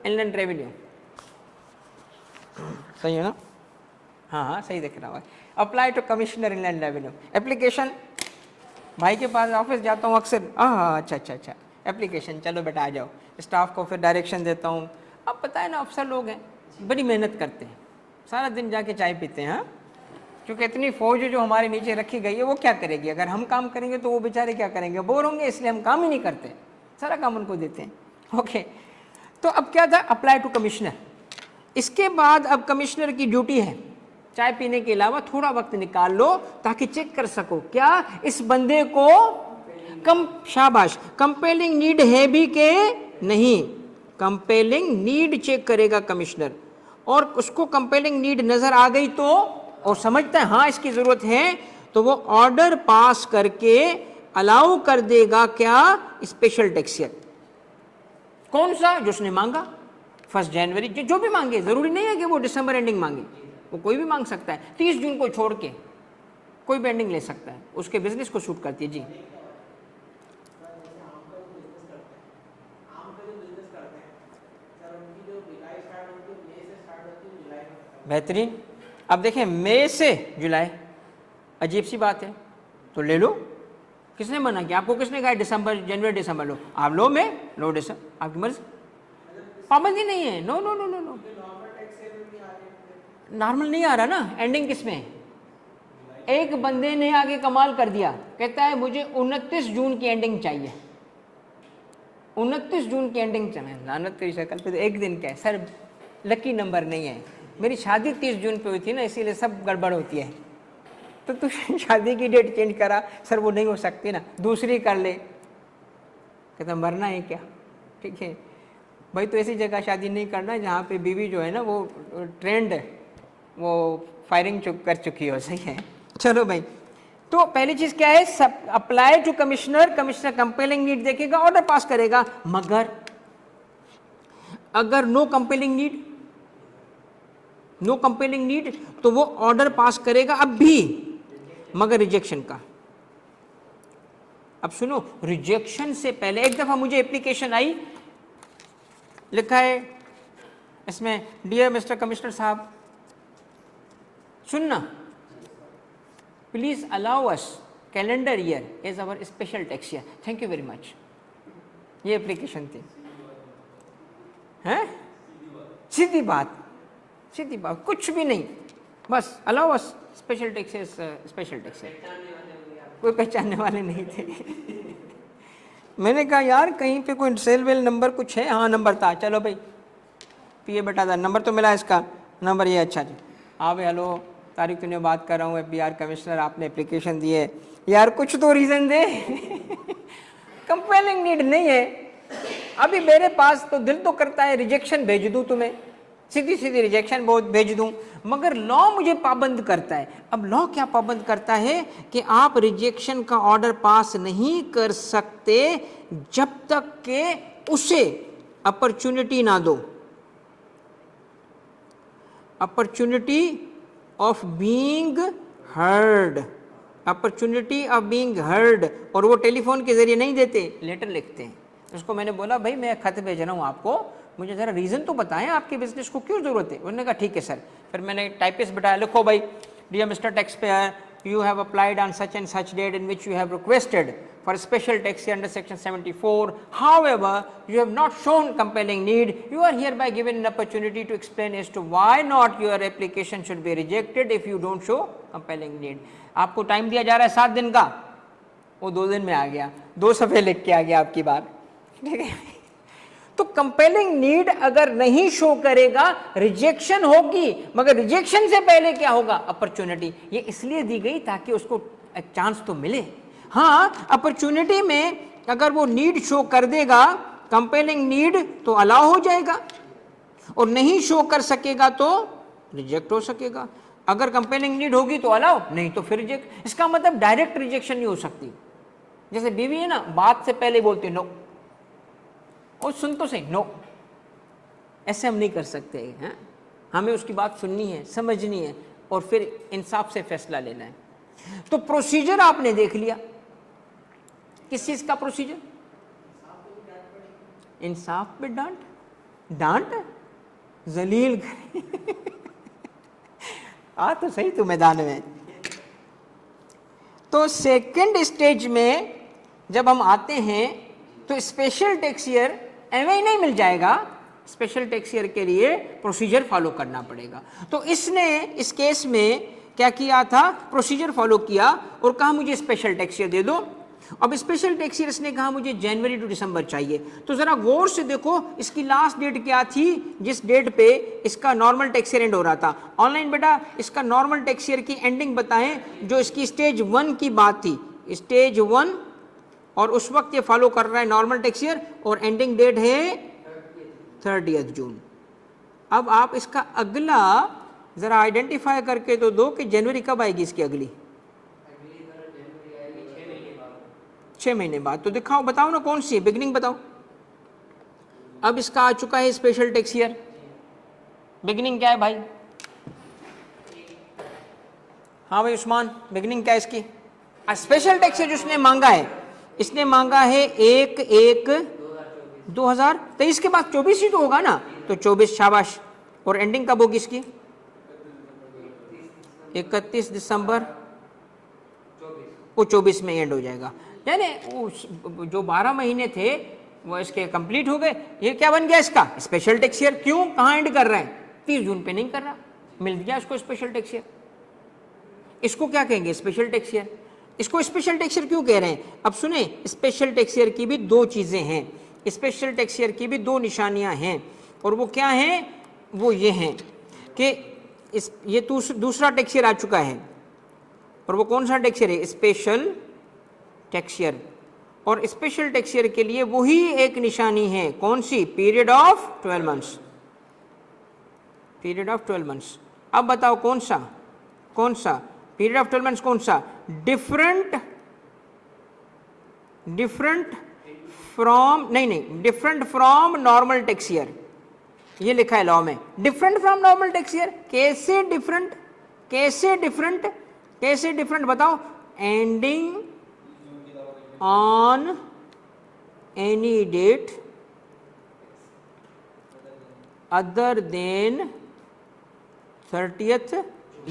inland revenue, सही है ना? हाँ हाँ सही दिख रहा है। Apply to commissioner inland revenue, application, भाई के पास ऑफिस जाता हूँ अक्सर, हाँ अच्छा अच्छा अच्छा, एप्लीकेशन, चलो बेटा आ जाओ, स्टाफ को फिर डायरेक्शन देता हूँ। अब पता है ना, अफसर लोग हैं, बड़ी मेहनत करते हैं, सारा दिन जाके चाय पीते हैं, हाँ, क्योंकि इतनी फौज जो हमारे नीचे रखी गई है वो क्या करेगी? अगर हम काम करेंगे तो वो बेचारे क्या करेंगे? बोर होंगे, इसलिए हम काम ही नहीं करते, सारा काम उनको देते हैं। ओके, तो अब क्या था? Apply to commissioner. इसके बाद अब कमिश्नर की ड्यूटी है चाय पीने के अलावा थोड़ा वक्त निकाल लो ताकि चेक कर सको क्या इस बंदे को शाबाश, कंपेलिंग नीड है भी के नहीं। कंपेलिंग नीड चेक करेगा कमिश्नर, और उसको कंपेलिंग नीड नजर आ गई तो, और समझता है हाँ इसकी जरूरत है, तो वो ऑर्डर पास करके अलाउ कर देगा क्या? Special tax year. कौन सा? जो उसने मांगा 1 जनवरी, जो भी मांगे, जरूरी नहीं है कि वो दिसंबर एंडिंग मांगे, वो कोई भी मांग सकता है। 30 जून को छोड़ के कोई भी एंडिंग ले सकता है, उसके बिजनेस को सूट करती है। जी बेहतरीन। अब देखें, मई से जुलाई, अजीब सी बात है, तो ले लो। किसने मना किया? आपको किसने कहा दिसंबर जनवरी दिसंबर लो? आप लो, में लो दिसंबर, आपकी मर्जी, पाबंदी नहीं है। No no no no no, normal नहीं आ रहा ना, एंडिंग किसमें? एक बंदे ने आगे कमाल कर दिया, कहता है मुझे 29 जून की एंडिंग चाहिए, 29 जून की एंडिंग चाहिए। लानत तेरी शक्ल पे, तो एक दिन क्या है सर, लकी नंबर नहीं है, मेरी शादी 30 जून पे हुई थी ना, इसीलिए सब गड़बड़ होती है। तो तू शादी की डेट चेंज करा, सर वो नहीं हो सकती ना, दूसरी कर ले। कहता मरना है क्या? ठीक है भाई, तो ऐसी जगह शादी नहीं करना जहाँ पे बीवी जो है ना वो ट्रेंड, वो फायरिंग कर चुकी हो। सही है, चलो भाई। तो पहली चीज क्या है? सब apply to commissioner, commissioner compelling need देखेगा, ऑर्डर पास करेगा। मगर अगर no compelling need, no compelling need, तो वो ऑर्डर पास करेगा अब भी, मगर रिजेक्शन का। अब सुनो, रिजेक्शन से पहले एक दफा मुझे एप्लीकेशन आई, लिखा है इसमें, डियर मिस्टर कमिश्नर साहब, सुनना, please allow us calendar year as our special tax year, thank you very much. ये एप्लीकेशन थी, हैं? सीधी बात, सीधी बात, कुछ भी नहीं, बस allow us special taxes, special taxes. कोई पहचानने वाले नहीं थे। मैंने कहा यार कहीं पे कोई सेल वेल नंबर कुछ है? हाँ नंबर था, चलो भाई पिए बेटा था, नंबर तो मिला इसका, नंबर ये, अच्छा जी हाँ भाई, हेलो तारिक तूने बात कर रहा हूँ, FBI कमिश्नर, आपने एप्लीकेशन दी है, यार कुछ तो रीज़न दे। कंपेलिंग नीड नहीं है अभी मेरे पास, तो दिल तो करता है रिजेक्शन भेज दूँ तुम्हें, सीधी सीधी रिजेक्शन बहुत भेज दूं, मगर लॉ मुझे पाबंद करता है। अब लॉ क्या पाबंद करता है कि आप रिजेक्शन का ऑर्डर पास नहीं कर सकते जब तक के उसे अपॉर्चुनिटी ना दो, opportunity of being heard, opportunity of being heard. और वो टेलीफोन के जरिए नहीं देते, लेटर लिखते हैं। उसको मैंने बोला भाई मैं खत भेज रहा हूँ आपको, मुझे ज़रा रीज़न तो बताएं आपके बिजनेस को क्यों ज़रूरत है। उन्होंने कहा ठीक है सर। फिर मैंने टाइपिस्ट बिठाया, लिखो भाई, dear mister tax payer, you have applied on such and such date in which you have requested for special tax under section 74. However, you have not shown compelling need. You are hereby given an opportunity to explain as to why not your application should be rejected if you don't show compelling need. आपको time दिया जा रहा है 7 दिन का, वो 2 दिन में आ गया, 2 सफ़े लिख के आ गया आपकी बात, ठीक है। तो कंपेलिंग नीड अगर नहीं शो करेगा रिजेक्शन होगी, मगर रिजेक्शन से पहले क्या होगा? अपॉर्चुनिटी। ये इसलिए दी गई ताकि उसको एक चांस तो मिले। हाँ, अपॉर्चुनिटी में अगर वो नीड शो कर देगा, कंपेलिंग नीड, तो अलाउ हो जाएगा, और नहीं शो कर सकेगा तो रिजेक्ट हो सकेगा। अगर कंपेलिंग नीड होगी तो अलाउ, नहीं तो फिर रिजेक्ट। इसका मतलब डायरेक्ट रिजेक्शन नहीं हो सकती। जैसे बीवी है ना, बात से पहले बोलती नो, और सुन तो सही, नो, ऐसे हम नहीं कर सकते हैं। हमें उसकी बात सुननी है, समझनी है, और फिर इंसाफ से फैसला लेना है। तो प्रोसीजर आपने देख लिया, किस चीज का प्रोसीजर? इंसाफ पे डांट, डांट जलील आ तो सही तू मैदान में। तो सेकंड स्टेज में जब हम आते हैं तो स्पेशल टैक्स ईयर एवं ही नहीं मिल जाएगा, स्पेशल टैक्स ईयर के लिए प्रोसीजर फॉलो करना पड़ेगा। तो इसने इस केस में क्या किया था, प्रोसीजर फॉलो किया और कहा मुझे स्पेशल टैक्स ईयर दे दो। अब स्पेशल टैक्स ईयर इसने कहा मुझे जनवरी टू दिसंबर चाहिए। तो जरा गौर से देखो इसकी लास्ट डेट क्या थी, जिस डेट पे इसका नॉर्मल टैक्स ईयर एंड हो रहा था। ऑनलाइन बेटा इसका नॉर्मल टैक्स ईयर की एंडिंग बताएं जो इसकी स्टेज 1 की बात थी, स्टेज 1, और उस वक्त ये फॉलो कर रहा है नॉर्मल टैक्स ईयर और एंडिंग डेट है 30 जून। अब आप इसका अगला जरा आइडेंटिफाई करके तो दो कि जनवरी कब आएगी इसकी अगली? 6 महीने बाद। तो दिखाओ, बताओ ना कौन सी है, बिगिनिंग बताओ। अब इसका आ चुका है स्पेशल टैक्स ईयर, बिगिनिंग क्या है भाई? हाँ भाई उस्मान, बिगिनिंग क्या है इसकी? स्पेशल टैक्स ईयर जो इसने मांगा है, इसने मांगा है 1/1/2023 के बाद 24 ही तो होगा ना, तो 24 शाबाश। और एंडिंग कब होगी इसकी? 31 दिसंबर, वो 24 में एंड हो जाएगा। यानी जो 12 महीने थे वो इसके कंप्लीट हो गए। ये क्या बन गया इसका? Special tax year. क्यों, कहाँ एंड कर रहा है? 30 जून पे नहीं कर रहा, मिल गया इसको स्पेशल टैक्स ईयर। इसको क्या कहेंगे? Special tax year. इसको स्पेशल टैक्स ईयर क्यों कह रहे हैं? अब सुने, स्पेशल टैक्स ईयर की भी दो चीजें हैं, स्पेशल टैक्स ईयर की भी दो निशानियां हैं, और वो क्या हैं? वो ये हैं कि ये दूसरा टैक्स ईयर आ चुका है, और वो कौन सा टैक्स ईयर है? Special tax year. और स्पेशल टैक्स ईयर के लिए वही एक निशानी है, कौन सी? Period of 12 months, period of 12 months. अब बताओ कौन सा पीरियड ऑफ 12 मंथ्स कौन सा? डिफरेंट फ्रॉम, नहीं, different from normal tax year, ये लिखा है लॉ में। Different from normal tax year, कैसे डिफरेंट? कैसे डिफरेंट बताओ? Ending on any date other than 30th,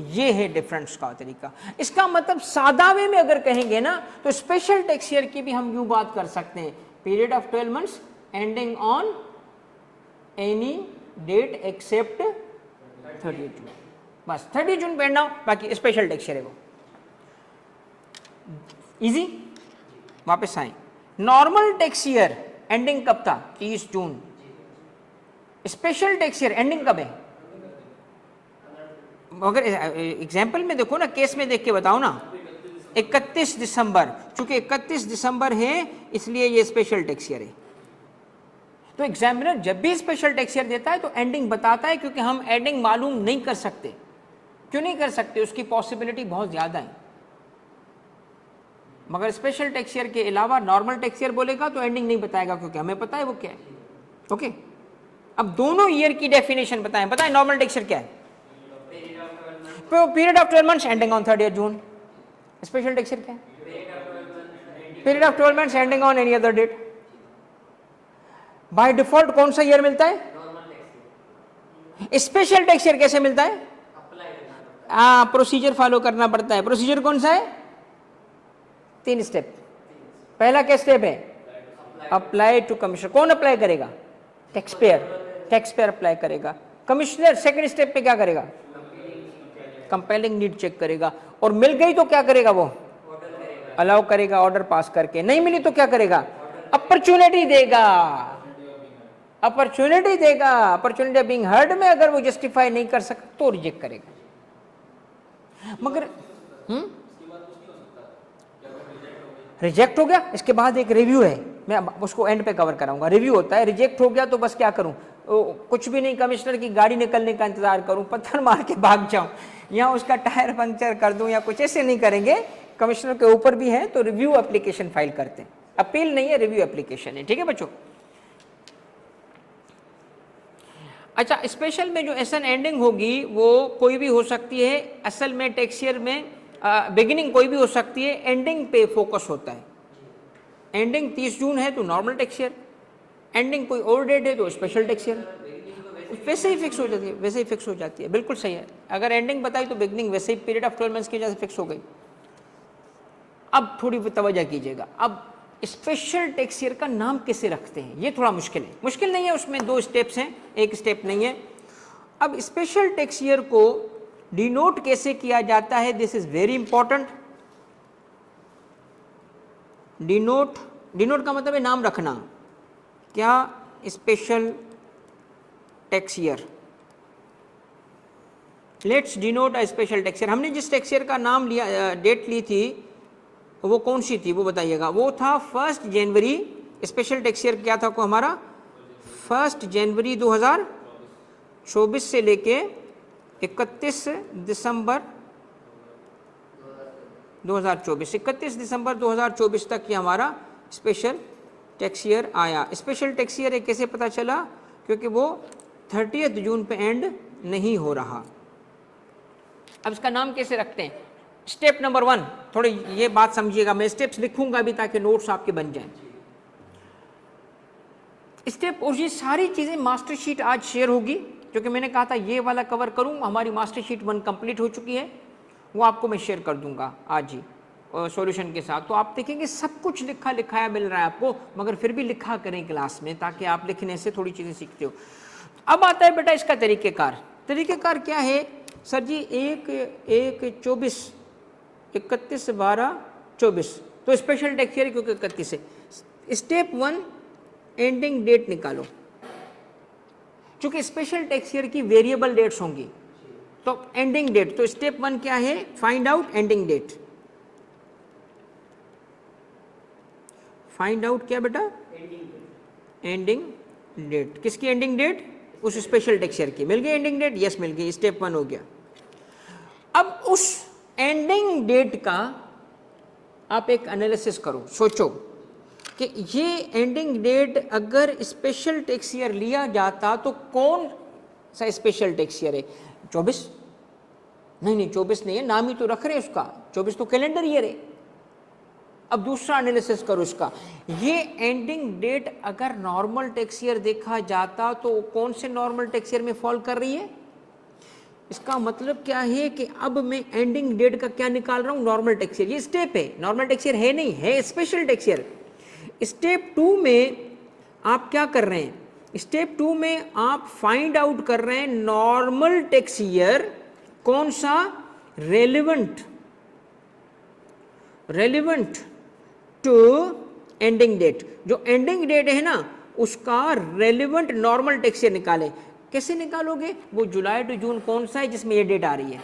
ये है डिफरेंस का तरीका। इसका मतलब सादा वे में अगर कहेंगे ना तो स्पेशल टैक्स ईयर की भी हम यूं बात कर सकते हैं, period of 12 months ending on any date except 30 June. बस 30 जून पे एंड ना, बाकी स्पेशल टैक्स ईयर है वो। इजी। वापस आए, नॉर्मल टैक्स ईयर एंडिंग कब था? 30 June. Special tax year ending कब है? अगर एग्जाम्पल में देखो ना, केस में देख के बताओ ना, 31 दिसंबर। चूंकि 31 दिसंबर है इसलिए ये स्पेशल टैक्स ईयर है। तो एग्जामिनर जब भी स्पेशल टैक्स ईयर देता है तो एंडिंग बताता है, क्योंकि हम एंडिंग मालूम नहीं कर सकते। क्यों नहीं कर सकते? उसकी पॉसिबिलिटी बहुत ज़्यादा है। मगर स्पेशल टैक्स ईयर के अलावा नॉर्मल टैक्स ईयर बोलेगा तो एंडिंग नहीं बताएगा, क्योंकि हमें पता है वो क्या है। ओके, अब दोनों ईयर की डेफिनेशन बताएं। नॉर्मल टैक्स ईयर क्या है? Period of 12 months ending on 30 June. Special tax year क्या है? Period of 12 months ending on any other date. By default कौन सा ईयर मिलता है? स्पेशल टैक्स ईयर कैसे मिलता है? प्रोसीजर फॉलो करना पड़ता है। प्रोसीजर कौन सा है? 3 स्टेप। पहला क्या स्टेप है? Apply to commissioner. कौन अप्लाई करेगा? टैक्स पेयर अप्लाई करेगा। कमिश्नर सेकंड स्टेप पे क्या करेगा? कंपेलिंग नीड चेक करेगा, और मिल गई तो क्या करेगा? वो अलाउ करेगा ऑर्डर पास करके। नहीं मिली तो क्या करेगा? अपॉर्चुनिटी देगा। अपॉर्चुनिटी बीइंग हर्ड में अगर वो जस्टिफाई नहीं कर सकता तो रिजेक्ट करेगा। मगर रिजेक्ट हो गया, इसके बाद एक रिव्यू है, मैं उसको एंड पे कवर कराऊंगा। रिव्यू होता है, रिजेक्ट हो गया तो बस क्या करूं? कुछ भी नहीं, कमिश्नर की गाड़ी निकलने का इंतजार करूं, पत्थर मार के भाग जाऊं, या उसका टायर पंक्चर कर दूं, या कुछ ऐसे नहीं करेंगे। कमिश्नर के ऊपर भी है तो रिव्यू एप्लीकेशन फाइल करते हैं। अपील नहीं है, रिव्यू एप्लीकेशन है। ठीक है बच्चों? अच्छा, स्पेशल में जो एसन एंडिंग होगी वो कोई भी हो सकती है। असल में टैक्स ईयर में बिगिनिंग कोई भी हो सकती है, एंडिंग पे फोकस होता है। एंडिंग 30 जून है तो नॉर्मल टैक्स ईयर, एंडिंग कोई और डेट है तो स्पेशल टैक्स ईयर, वैसे ही फिक्स हो जाती है, वैसे ही फिक्स हो जाती है। बिल्कुल सही है, अगर एंडिंग बताई तो बिगनिंग वैसे ही पीरियड ऑफ 12 मंथ्स की वजह से फिक्स हो गई। अब थोड़ी तवज्जो कीजिएगा, अब स्पेशल टैक्स ईयर का नाम कैसे रखते हैं, ये थोड़ा मुश्किल है। मुश्किल नहीं है, उसमें 2 स्टेप्स हैं, एक स्टेप नहीं है। अब स्पेशल टैक्स ईयर को डिनोट कैसे किया जाता है, this is very important. Denote, denote का मतलब है नाम रखना। क्या? Special tax year, let's denote a special tax year. हमने जिस टैक्स ईयर का नाम लिया, डेट ली थी, वो कौन सी थी वो बताइएगा। वो था 1 जनवरी। स्पेशल टैक्स ईयर क्या था को हमारा 1 जनवरी 2024 से लेके 31 दिसंबर 2024, 31 दिसंबर 2024 तक ये हमारा स्पेशल टैक्स ईयर आया। स्पेशल टैक्स ईयर कैसे पता चला? क्योंकि वो 30 जून पे एंड नहीं हो रहा। अब इसका नाम कैसे रखते हैं? स्टेप नंबर 1, थोड़ी ये बात समझिएगा, मैं स्टेप्स लिखूंगा भी ताकि नोट्स आपके बन जाएं। स्टेप, और ये सारी चीज़ें मास्टर शीट आज शेयर होगी, क्योंकि मैंने कहा था ये वाला कवर करूँ। हमारी मास्टर शीट 1 कंप्लीट हो चुकी है, वो आपको मैं शेयर कर दूंगा आज ही सॉल्यूशन के साथ। तो आप देखेंगे सब कुछ लिखा लिखाया मिल रहा है आपको, मगर फिर भी लिखा करें क्लास में, ताकि आप लिखने से थोड़ी चीज़ें सीखते हो। अब आता है बेटा इसका तरीक़ेकार। तरीक़ेकार क्या है सर जी? 1/1/24, 31/12/24, तो स्पेशल टैक्स ईयर क्योंकि 31 है। स्टेप 1, एंडिंग डेट निकालो। चूंकि स्पेशल टैक्स ईयर की वेरिएबल डेट्स होंगी, तो एंडिंग डेट, तो स्टेप 1 क्या है? Find out ending date. Find out क्या बेटा? Ending date. किसकी एंडिंग डेट? उस स्पेशल टैक्स ईयर की। मिल गई एंडिंग डेट? यस मिल गई, स्टेप 1 हो गया। अब उस एंडिंग डेट का आप एक एनालिसिस करो, सोचो कि ये एंडिंग डेट अगर स्पेशल टैक्स ईयर लिया जाता तो कौन सा स्पेशल टैक्स ईयर है? 24? नहीं, 24 नहीं है, नाम ही तो रख रहे उसका, 24 तो कैलेंडर ईयर है। अब दूसरा एनालिसिस करो इसका, ये एंडिंग डेट अगर नॉर्मल टैक्स ईयर देखा जाता तो कौन से नॉर्मल टैक्स ईयर में फॉल कर रही है? इसका मतलब क्या है कि अब मैं एंडिंग डेट का क्या निकाल रहा हूं? Normal tax year. ये स्टेप है, नॉर्मल टैक्स ईयर है नहीं, है स्पेशल टैक्स ईयर। स्टेप 2 में आप क्या कर रहे हैं? स्टेप 2 में आप फाइंड आउट कर रहे हैं नॉर्मल टैक्स ईयर कौन सा? Relevant to ending date. जो एंडिंग डेट है ना, उसका रेलिवेंट नॉर्मल टैक्स ईयर निकाले। कैसे निकालोगे? वो जुलाई टू जून कौन सा है जिसमें ये डेट आ रही है?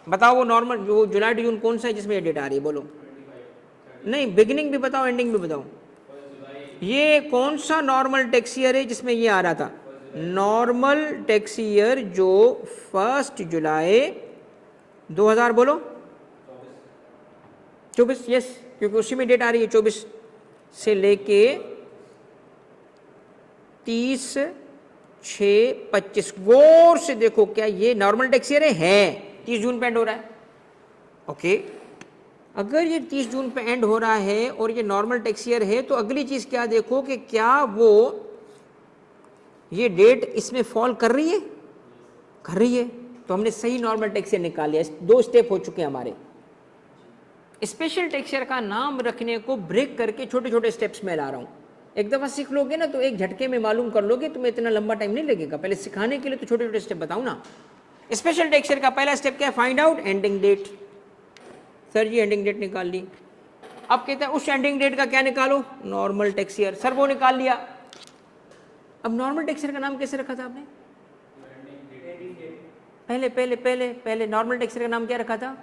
बताओ वो नॉर्मल, वो जुलाई टू जून कौन सा है जिसमें ये डेट आ रही है? बोलो। नहीं, बिगिनिंग भी बताओ, एंडिंग भी बताओ। ये कौन सा नॉर्मल टैक्स ईयर है जिसमें ये आ रहा था? नॉर्मल टैक्स ईयर जो 1 जुलाई 2000 बोलो 24, यस, क्योंकि उसी में डेट आ रही है 24 से लेके 30/6/25। गौर से देखो, क्या ये नॉर्मल टैक्स ईयर है? 30 जून पे एंड हो रहा है। ओके, अगर ये 30 जून पे एंड हो रहा है और ये नॉर्मल टैक्स ईयर है, तो अगली चीज क्या देखो कि क्या वो ये डेट इसमें फॉल कर रही है? कर रही है, तो हमने सही नॉर्मल टैक्स ईयर निकाल लिया। 2 स्टेप हो चुके हैं हमारे। स्पेशल टैक्स ईयर का नाम रखने को ब्रेक करके छोटे छोटे स्टेप्स में ला रहा हूं। एक दफा सीख लोगे ना तो एक झटके में मालूम कर लोगे, तुम्हें इतना लंबा टाइम नहीं लगेगा। पहले सिखाने के लिए तो छोटे छोटे स्टेप बताऊं ना। स्पेशल टैक्स ईयर का पहला स्टेप क्या है? Find out ending date. Sir ji ending date निकाल ली। अब कहते हैं उस एंडिंग डेट का क्या निकालो? Normal tax year. सर वो निकाल लिया। अब नॉर्मल टैक्स ईयर का नाम कैसे रखा था आपने? पहले पहले पहले पहले नॉर्मल टैक्स ईयर का नाम क्या रखा था?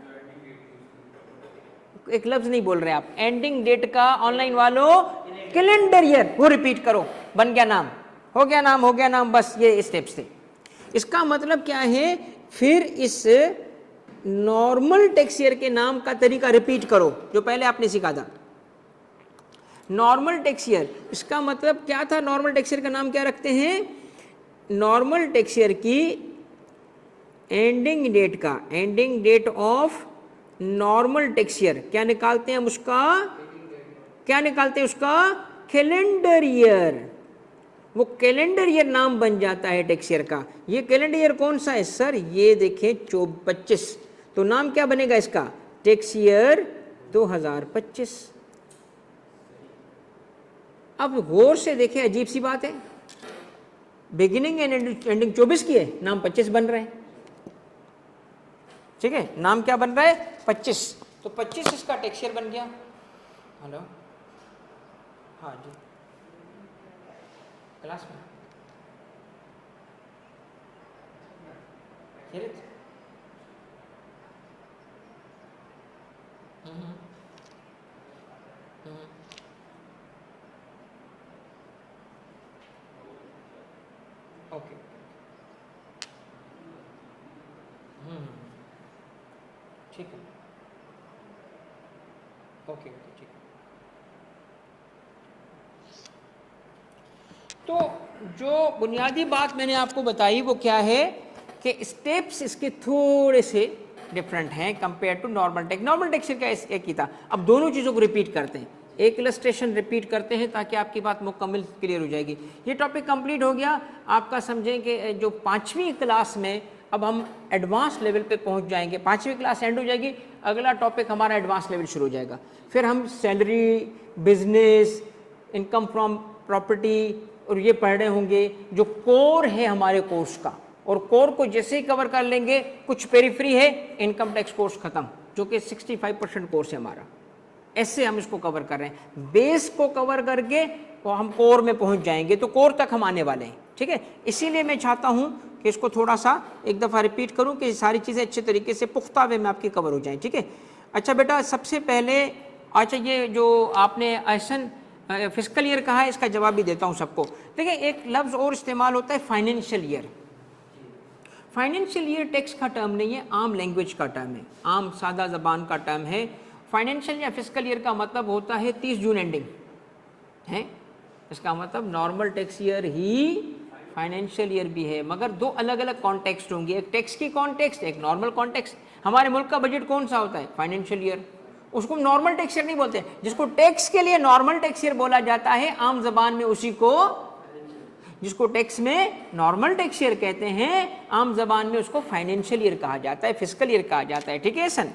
एक लफ्ज नहीं बोल रहे आप। एंडिंग डेट का ऑनलाइन वालों कैलेंडर ईयर, वो रिपीट करो, बन गया नाम, हो गया नाम, हो गया नाम, बस ये स्टेप्स थे। इसका मतलब क्या है? फिर इस नॉर्मल टैक्स ईयर के नाम का तरीका रिपीट करो जो पहले आपने सीखा था। नॉर्मल टैक्स ईयर, इसका मतलब क्या था? नॉर्मल टैक्स ईयर का नाम क्या रखते हैं? नॉर्मल टैक्स ईयर की एंडिंग डेट का, ending date of normal tax year क्या निकालते हैं हम उसका? क्या निकालते हैं उसका, कैलेंडर ईयर। वो कैलेंडर ईयर नाम बन जाता है टैक्स ईयर का। ये कैलेंडर ईयर कौन सा है सर, ये देखें 25, तो नाम क्या बनेगा इसका, टैक्स ईयर 2025। अब गौर से देखें, अजीब सी बात है, बिगिनिंग एंड एंडिंग 24 की है, नाम 25 बन रहे हैं। ठीक है, नाम क्या बन रहा है, 25, तो 25 इसका टैक्स ईयर बन गया। हेलो, हाँ जी, क्लास में खैरियत? ओके, ठीक है, ओके, ठीक है। तो जो बुनियादी बात मैंने आपको बताई वो क्या है कि स्टेप्स इसके थोड़े से डिफरेंट हैं compare to normal tax. Normal tax का एक ही था, अब दोनों चीज़ों को रिपीट करते हैं, एक इलस्ट्रेशन रिपीट करते हैं ताकि आपकी बात मुकम्मल क्लियर हो जाएगी। ये टॉपिक कंप्लीट हो गया आपका। समझें कि जो 5वीं क्लास में अब हम एडवांस लेवल पे पहुंच जाएंगे, 5वीं क्लास एंड हो जाएगी, अगला टॉपिक हमारा एडवांस लेवल शुरू हो जाएगा। फिर हम salary, business, income from property और ये पढ़ रहे होंगे जो कोर है हमारे कोर्स का। और कोर को जैसे ही कवर कर लेंगे, कुछ पेरिफेरी है, इनकम टैक्स कोर्स खत्म, जो कि 65% कोर्स है हमारा। ऐसे हम इसको कवर कर रहे हैं, बेस को कवर करके तो हम कोर में पहुंच जाएंगे, तो कोर तक हम आने वाले हैं। ठीक है, इसीलिए मैं चाहता हूं कि इसको थोड़ा सा एक दफ़ा रिपीट करूं कि सारी चीज़ें अच्छे तरीके से पुख्ता वे में आपकी कवर हो जाएं। ठीक है, अच्छा बेटा, सबसे पहले अच्छा ये जो आपने एहसन फिस्कल ईयर कहा है, इसका जवाब भी देता हूं सबको। देखिए, एक लफ्ज़ और इस्तेमाल होता है financial year. Financial year tax का टर्म नहीं है, आम लैंग्वेज का टर्म है, आम सादा ज़बान का टर्म है। फाइनेंशियल या फिस्कल ईयर का मतलब होता है 30 जून एंडिंग है। इसका मतलब नॉर्मल टैक्स ईयर ही फाइनेंशियल ईयर भी है, मगर दो अलग अलग कॉन्टेक्स्ट होंगे, एक टैक्स की कॉन्टेक्स्ट, एक नॉर्मल कॉन्टेक्स्ट। हमारे मुल्क का बजट कौन सा होता है, फाइनेंशियल ईयर, उसको नॉर्मल टैक्स ईयर नहीं बोलते। जिसको टैक्स के लिए नॉर्मल टैक्स ईयर बोला जाता है आम जबान में, उसी को, जिसको टैक्स में नॉर्मल टैक्स ईयर कहते हैं, आम जबान में उसको फाइनेंशियल ईयर कहा जाता है, फिस्कल ईयर कहा जाता है। ठीक है सन?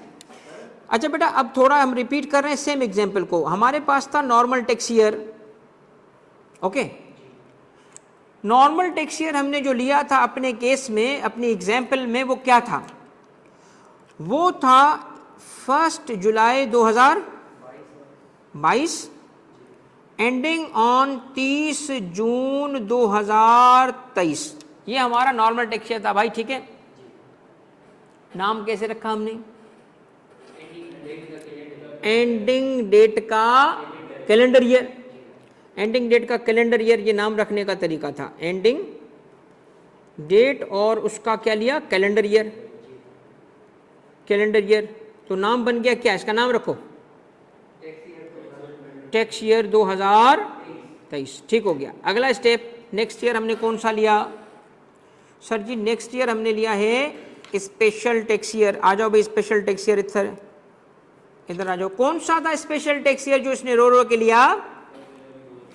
अच्छा बेटा, अब थोड़ा हम रिपीट कर रहे हैं सेम एग्जांपल को। हमारे पास था normal tax year, okay. Normal tax year हमने जो लिया था अपने केस में, अपनी एग्जांपल में, वो क्या था, वो था 1 जुलाई 2022 एंडिंग ऑन 30 जून 2023। ये हमारा नॉर्मल टैक्स ईयर था भाई। ठीक है, नाम कैसे रखा हमने, एंडिंग डेट का कैलेंडर ईयर। एंडिंग डेट का कैलेंडर ईयर, ये नाम रखने का तरीका था, एंडिंग डेट और उसका क्या लिया, कैलेंडर ईयर। कैलेंडर ईयर तो नाम बन गया क्या, इसका नाम रखो, टैक्स ईयर 2023। ठीक हो गया। अगला स्टेप, नेक्स्ट ईयर हमने कौन सा लिया सर जी, नेक्स्ट ईयर हमने लिया है स्पेशल टैक्स ईयर। आ जाओ भाई, स्पेशल टैक्स ईयर इधर आ जाओ। कौन सा था स्पेशल टैक्स ईयर जो इसने रो के लिया,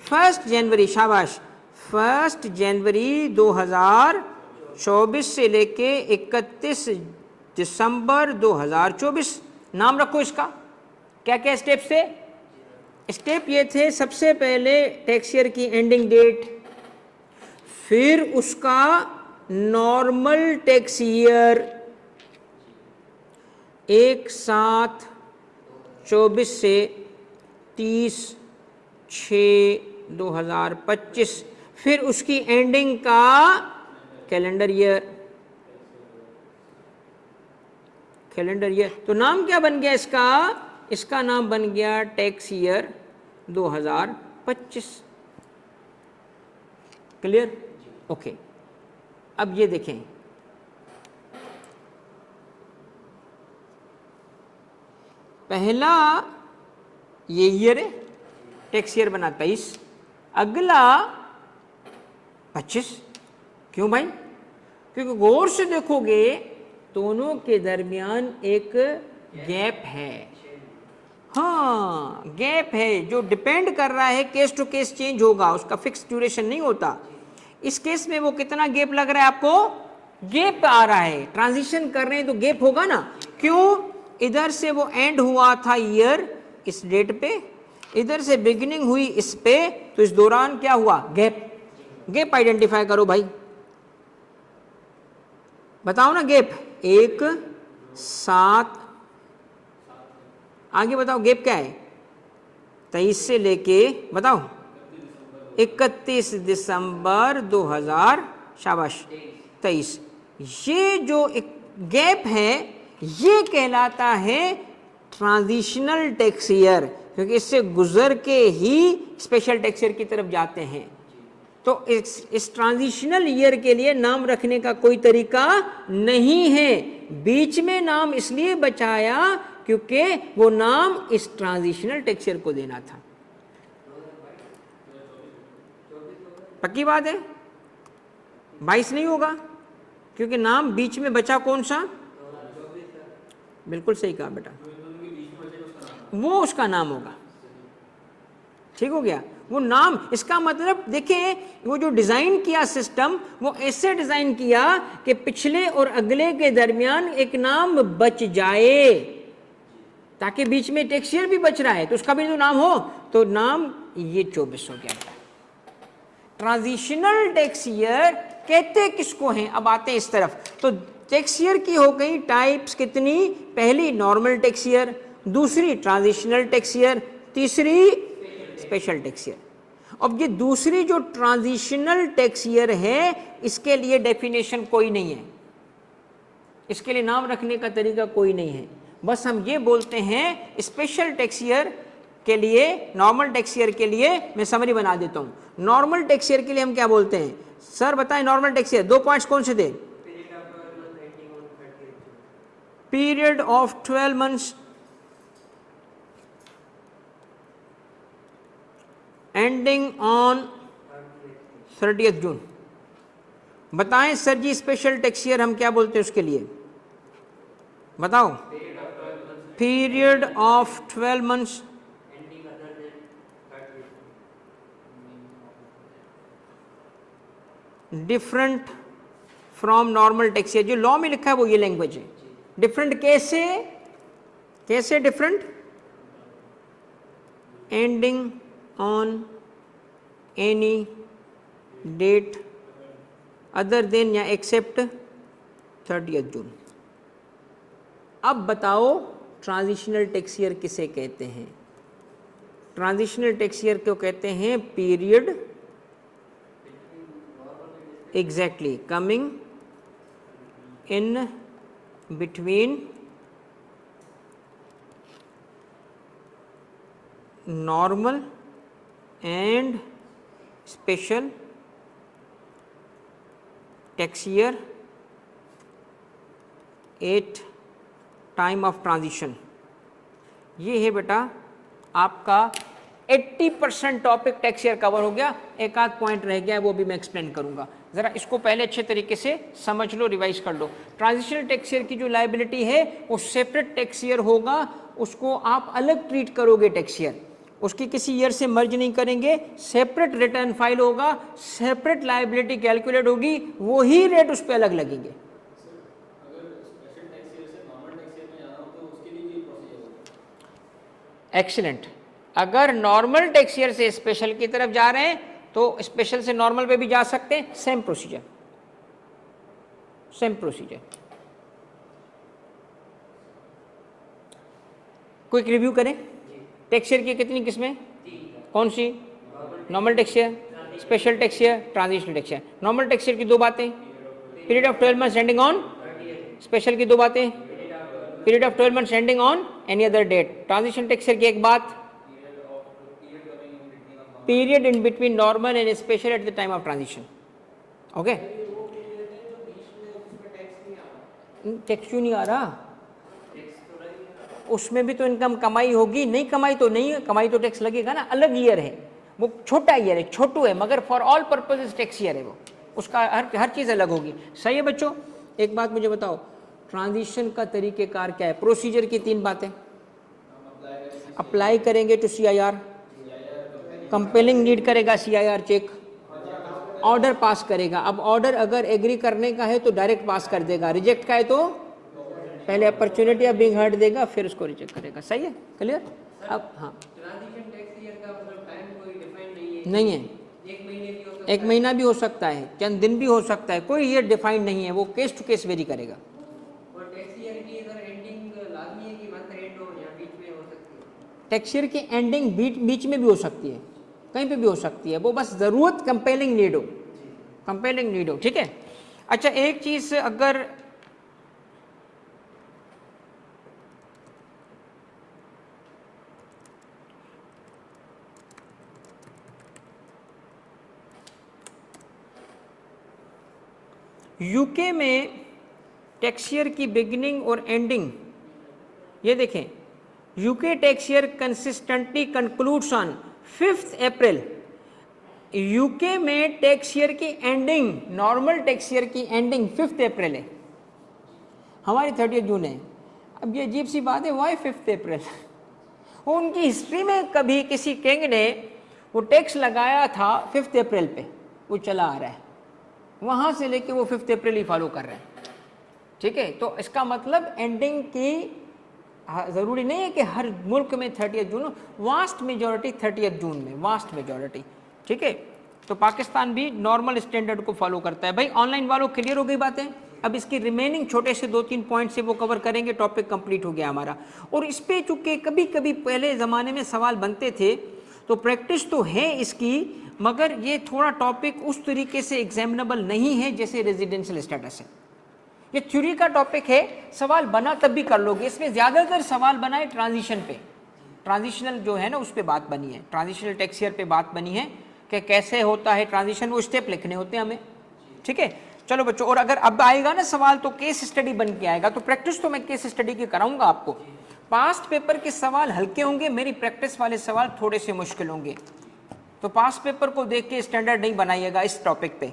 1 जनवरी, शाबाश, 1 जनवरी 2024 से लेके 31 दिसंबर 2024। नाम रखो इसका। क्या क्या स्टेप थे, स्टेप ये थे, सबसे पहले टैक्स ईयर की एंडिंग डेट, फिर उसका नॉर्मल टैक्स ईयर एक साथ 24 से 30/6/2025, फिर उसकी एंडिंग का कैलेंडर ईयर। कैलेंडर ईयर तो नाम क्या बन गया इसका, इसका नाम बन गया टैक्स ईयर 2025। क्लियर? ओके। अब ये देखें, पहला ये ईयर है, टैक्स ईयर बना 23, अगला 25। क्यों भाई? क्योंकि गौर से देखोगे दोनों के दरमियान एक गैप है, हाँ, गैप है जो डिपेंड कर रहा है, केस टू केस चेंज होगा, उसका फिक्स ड्यूरेशन नहीं होता। इस केस में वो कितना गैप लग रहा है आपको, गैप आ रहा है, ट्रांजिशन कर रहे हैं तो गैप होगा ना। क्यों, इधर से वो एंड हुआ था ईयर इस डेट पे, इधर से बिगिनिंग हुई इस पे, तो इस दौरान क्या हुआ, गैप। गैप आइडेंटिफाई करो भाई, बताओ ना गैप। 1 7, आगे बताओ गैप क्या है, 23 से लेके बताओ 31 दिसंबर 2000, शाबाश 23। ये जो एक गैप है ये कहलाता है ट्रांजिशनल टैक्स ईयर, क्योंकि इससे गुजर के ही स्पेशल टैक्स ईयर की तरफ जाते हैं। तो इस ट्रांजिशनल ईयर के लिए नाम रखने का कोई तरीका नहीं है, बीच में नाम इसलिए बचाया क्योंकि वो नाम इस ट्रांजिशनल टैक्स ईयर को देना था। पक्की बात है, 22 नहीं होगा क्योंकि नाम बीच में बचा कौन सा, बिल्कुल सही कहा बेटा, वो उसका नाम होगा। ठीक हो गया, वो नाम, इसका मतलब देखिए वो जो डिजाइन किया सिस्टम, वो ऐसे डिजाइन किया कि पिछले और अगले के दरमियान एक नाम बच जाए, ताकि बीच में टैक्स ईयर भी बच रहा है तो उसका भी जो नाम हो, तो नाम ये 24 हो गया। ट्रांजिशनल टैक्स ईयर कहते किसको हैं, अब आते हैं इस तरफ। तो टैक्स ईयर की हो गई टाइप्स कितनी, पहली नॉर्मल टैक्स ईयर, दूसरी ट्रांजिशनल टैक्स ईयर, तीसरी स्पेशल टैक्स ईयर। अब ये दूसरी जो ट्रांजिशनल टैक्स ईयर है इसके लिए डेफिनेशन कोई नहीं है, इसके लिए नाम रखने का तरीका कोई नहीं है, बस हम ये बोलते हैं स्पेशल टैक्स ईयर के लिए, नॉर्मल टैक्स ईयर के लिए मैं समरी बना देता हूं। नॉर्मल टैक्स ईयर के लिए हम क्या बोलते हैं, सर बताएं नॉर्मल टैक्स ईयर 2 पॉइंट्स कौन से थे, period of 12 months ending on 30 जून। बताएं सर जी स्पेशल टैक्स ईयर हम क्या बोलते हैं उसके लिए, बताओ। Period of 12 months different from normal tax year, जो लॉ में लिखा है वो ये लैंग्वेज है। डिफरेंट कैसे, कैसे different, ending on any date other than या एक्सेप्ट 30 जून। अब बताओ ट्रांजिशनल टैक्स ईयर किसे कहते हैं, ट्रांजिशनल टैक्स ईयर को कहते हैं period, exactly, coming in between normal and special tax year at time of transition. ये है बेटा आपका 80% टॉपिक टैक्स ईयर कवर हो गया, एक आध पॉइंट रह गया है वो भी मैं एक्सप्लेन करूंगा। जरा इसको पहले अच्छे तरीके से समझ लो, रिवाइज कर लो। ट्रांजिशनल टैक्स ईयर की जो लायबिलिटी है वो सेपरेट टैक्स ईयर होगा, उसको आप अलग ट्रीट करोगे टैक्स ईयर, उसकी किसी ईयर से मर्ज नहीं करेंगे, सेपरेट रिटर्न फाइल होगा, सेपरेट लायबिलिटी कैलकुलेट होगी, वही रेट उस पर अलग लगेंगे। एक्सीलेंट, अगर नॉर्मल टैक्स ईयर से स्पेशल की तरफ जा रहे हैं तो स्पेशल से नॉर्मल पे भी जा सकते हैं, same procedure, same procedure. Quick review करें, टैक्स ईयर की कितनी किस्में, कौन सी, normal tax year, special tax year, transitional tax year. Normal tax year की 2 बातें, period of 12 months ending on, special की 2 बातें, period of 12 months ending on any other date. Transitional tax year की एक बात, period in between normal and special at the time of transition. Okay, tax क्यों नहीं आ रहा, उसमें भी तो इनकम कमाई होगी, नहीं कमाई तो नहीं है, कमाई तो टैक्स लगेगा ना, अलग ईयर है वो, छोटा ईयर है, छोटू है, मगर for all purposes tax year है वो, उसका हर चीज़ अलग होगी। सही है बच्चों, एक बात मुझे बताओ, ट्रांजिशन का तरीकेकार क्या है, प्रोसीजर की 3 बातें, अप्लाई करेंगे टू CIR, कंपेलिंग नीड करेगा CIR चेक, ऑर्डर पास करेगा। अब ऑर्डर अगर एग्री करने का है तो डायरेक्ट पास कर देगा, रिजेक्ट का है तो पहले अपॉर्चुनिटी ऑफ बीइंग हर्ड देगा, फिर उसको रिजेक्ट करेगा। सही है, क्लियर? अब हाँ, ट्रांजिशन टैक्स ईयर का मतलब टाइम कोई डिफाइन नहीं है? नहीं है, 1 महीने भी हो सकता है, 1 महीना भी हो सकता है, चंद दिन भी हो सकता है, कोई ईयर डिफाइंड नहीं है, वो केस टू केस वेरी करेगा। और टैक्स ईयर की इधर एंडिंग लाजमी है कि मंथ एंड हो या बीच में हो सकती है? टैक्स ईयर की एंडिंग बीच में भी हो सकती है, कहीं पे भी हो सकती है, वो बस ज़रूरत कंपेलिंग नीड हो, कंपेलिंग नीड हो, ठीक है। अच्छा, एक चीज़ अगर यूके में टैक्स ईयर की बिगिनिंग और एंडिंग, ये देखें, UK tax year consistently concludes on 5 April. UK में टैक्स ईयर की एंडिंग, नॉर्मल टैक्स ईयर की एंडिंग 5 अप्रैल है, हमारी 30 जून है। अब ये अजीब सी बात है, वाई 5 अप्रैल? वो उनकी हिस्ट्री में कभी किसी किंग ने वो टैक्स लगाया था 5 अप्रैल पे, वो चला आ रहा है, वहाँ से लेके वो 5 अप्रैल ही फॉलो कर रहे हैं, ठीक है। तो इसका मतलब एंडिंग की ज़रूरी नहीं है कि हर मुल्क में 30 जून, वास्ट मेजॉरिटी 30 जून में, वास्ट मेजॉरिटी, ठीक है। तो पाकिस्तान भी नॉर्मल स्टैंडर्ड को फॉलो करता है। भाई ऑनलाइन वालों क्लियर हो गई बातें? अब इसकी रिमेनिंग छोटे से 2-3 पॉइंट से वो कवर करेंगे, टॉपिक कंप्लीट हो गया हमारा। और इस पे चूँकि कभी कभी पहले ज़माने में सवाल बनते थे, तो प्रैक्टिस तो है इसकी, मगर ये थोड़ा टॉपिक उस तरीके से एग्जामिनेबल नहीं है जैसे रेजिडेंशियल स्टेटस है। ये थ्योरी का टॉपिक है, सवाल बना तब भी कर लोगे। इसमें ज़्यादातर सवाल बनाए ट्रांजिशन पे, ट्रांजिशनल जो है ना उस पर बात बनी है, ट्रांजिशनल टैक्स ईयर पे बात बनी है कि कैसे होता है ट्रांजिशन, वो स्टेप लिखने होते हैं हमें, ठीक है। चलो बच्चों, और अगर अब आएगा ना सवाल तो केस स्टडी बन के आएगा, तो प्रैक्टिस तो मैं केस स्टडी की कराऊंगा आपको। पास्ट पेपर के सवाल हल्के होंगे, मेरी प्रैक्टिस वाले सवाल थोड़े से मुश्किल होंगे, तो पास्ट पेपर को देख के स्टैंडर्ड नहीं बनाइएगा इस टॉपिक पे।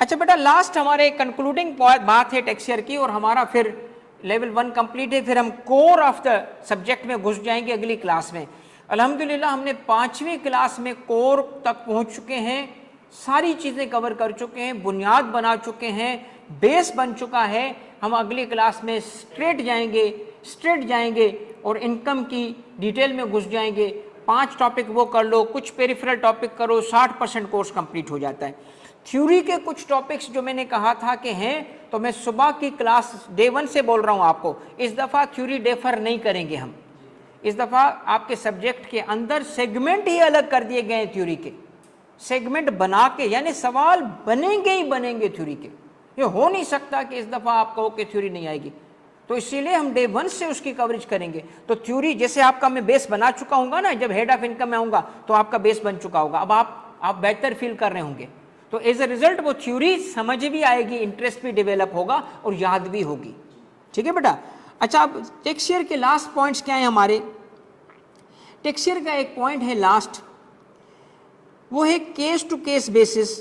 अच्छा बेटा, लास्ट हमारे कंक्लूडिंग बात है टैक्स ईयर की, और हमारा फिर लेवल 1 कंप्लीट है, फिर हम कोर ऑफ द सब्जेक्ट में घुस जाएंगे अगली क्लास में। अल्हम्दुलिल्लाह हमने 5वीं क्लास में कोर तक पहुंच चुके हैं, सारी चीज़ें कवर कर चुके हैं, बुनियाद बना चुके हैं, बेस बन चुका है। हम अगली क्लास में स्ट्रेट जाएंगे और इनकम की डिटेल में घुस जाएंगे। 5 टॉपिक वो कर लो, कुछ पेरिफेरल टॉपिक करो, 60% कोर्स कंप्लीट हो जाता है। थ्योरी के कुछ टॉपिक्स जो मैंने कहा था कि हैं, तो मैं सुबह की क्लास डे 1 से बोल रहा हूँ आपको, इस दफ़ा थ्योरी डेफर नहीं करेंगे हम। इस दफ़ा आपके सब्जेक्ट के अंदर सेगमेंट ही अलग कर दिए गए हैं थ्योरी के, सेगमेंट बना के, यानी सवाल बनेंगे ही बनेंगे थ्योरी के। ये हो नहीं सकता कि इस दफ़ा आप कहो कि थ्योरी नहीं आएगी, तो इसीलिए हम डे 1 से उसकी कवरेज करेंगे। तो थ्योरी जैसे आपका मैं बेस बना चुका हूँगा ना, जब हेड ऑफ इनकम में आऊँगा तो आपका बेस बन चुका होगा, अब आप बेहतर फील कर रहे होंगे, तो एज ए रिजल्ट वो थ्योरी समझ भी आएगी, इंटरेस्ट भी डेवलप होगा और याद भी होगी, ठीक है बेटा। अच्छा, अब टैक्स ईयर के लास्ट पॉइंट्स क्या हैं हमारे? टैक्स ईयर का एक पॉइंट है लास्ट, वो है case to case basis.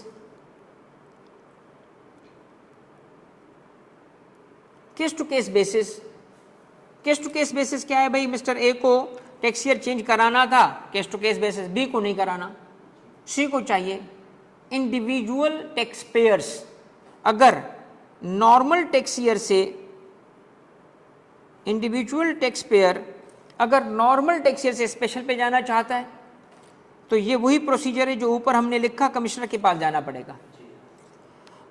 Case to case basis, case to case basis क्या है भाई? मिस्टर ए को टैक्स ईयर चेंज कराना था, case to case basis, B को नहीं कराना, सी को चाहिए। इंडिविजुअल टैक्स पेयर्स अगर नॉर्मल टैक्स ईयर से, इंडिविजुअल टैक्स पेयर अगर नॉर्मल टैक्स ईयर से स्पेशल पे जाना चाहता है, तो ये वही प्रोसीजर है जो ऊपर हमने लिखा, कमिश्नर के पास जाना पड़ेगा।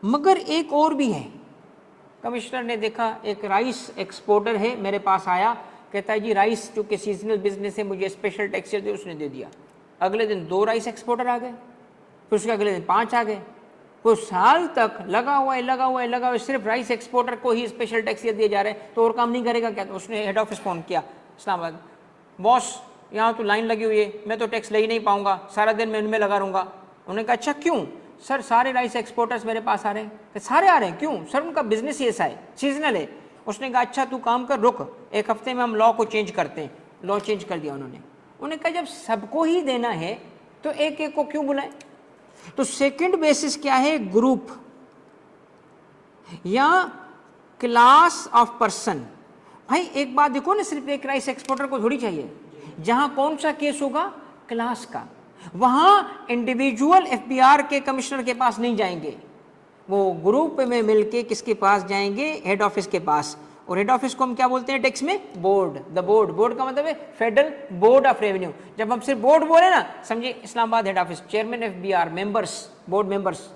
मगर एक और भी है, कमिश्नर ने देखा एक राइस एक्सपोर्टर है, मेरे पास आया, कहता है जी राइस जो कि सीजनल बिजनेस है, मुझे स्पेशल टैक्स ईयर दे, उसने दे दिया। अगले दिन 2 राइस एक्सपोर्टर आ गए, फिर उसके अगले दिन 5 आ गए, कुछ साल तक लगा हुआ है, सिर्फ राइस एक्सपोर्टर को ही स्पेशल टैक्स ईयर दिए जा रहे हैं, तो और काम नहीं करेगा क्या? तो उसने हेड ऑफिस फ़ोन किया इस्लामाबाद, बॉस यहाँ तो लाइन लगी हुई है, मैं तो टैक्स ले ही नहीं पाऊंगा, सारा दिन मैं इनमें लगा रहूँगा। उन्होंने कहा अच्छा क्यों? सर सारे राइस एक्सपोर्टर्स मेरे पास आ रहे हैं। तो सारे आ रहे हैं, क्यों? सर उनका बिजनेस ही ऐसा है, सीजनल है। उसने कहा अच्छा तू काम कर, रुक 1 हफ्ते में हम लॉ को चेंज करते हैं। लॉ चेंज कर दिया उन्होंने कहा जब सबको ही देना है तो एक एक को क्यों बुलाएं? तो सेकंड बेसिस क्या है? ग्रुप या क्लास ऑफ पर्सन। भाई एक बात देखो ना, सिर्फ एक राइस एक्सपोर्टर को थोड़ी चाहिए, जहां कौन सा केस होगा, क्लास का। वहां इंडिविजुअल एफबीआर के कमिश्नर के पास नहीं जाएंगे, वो ग्रुप में मिलके किसके पास जाएंगे, हेड ऑफिस के पास। और हेड ऑफिस को हम क्या बोलते हैं टैक्स में, बोर्ड। द बोर्ड, बोर्ड का मतलब है फेडरल बोर्ड ऑफ रेवेन्यू। जब हम सिर्फ बोर्ड बोले ना, समझिए Islamabad head office, chairman FBR, members, board members.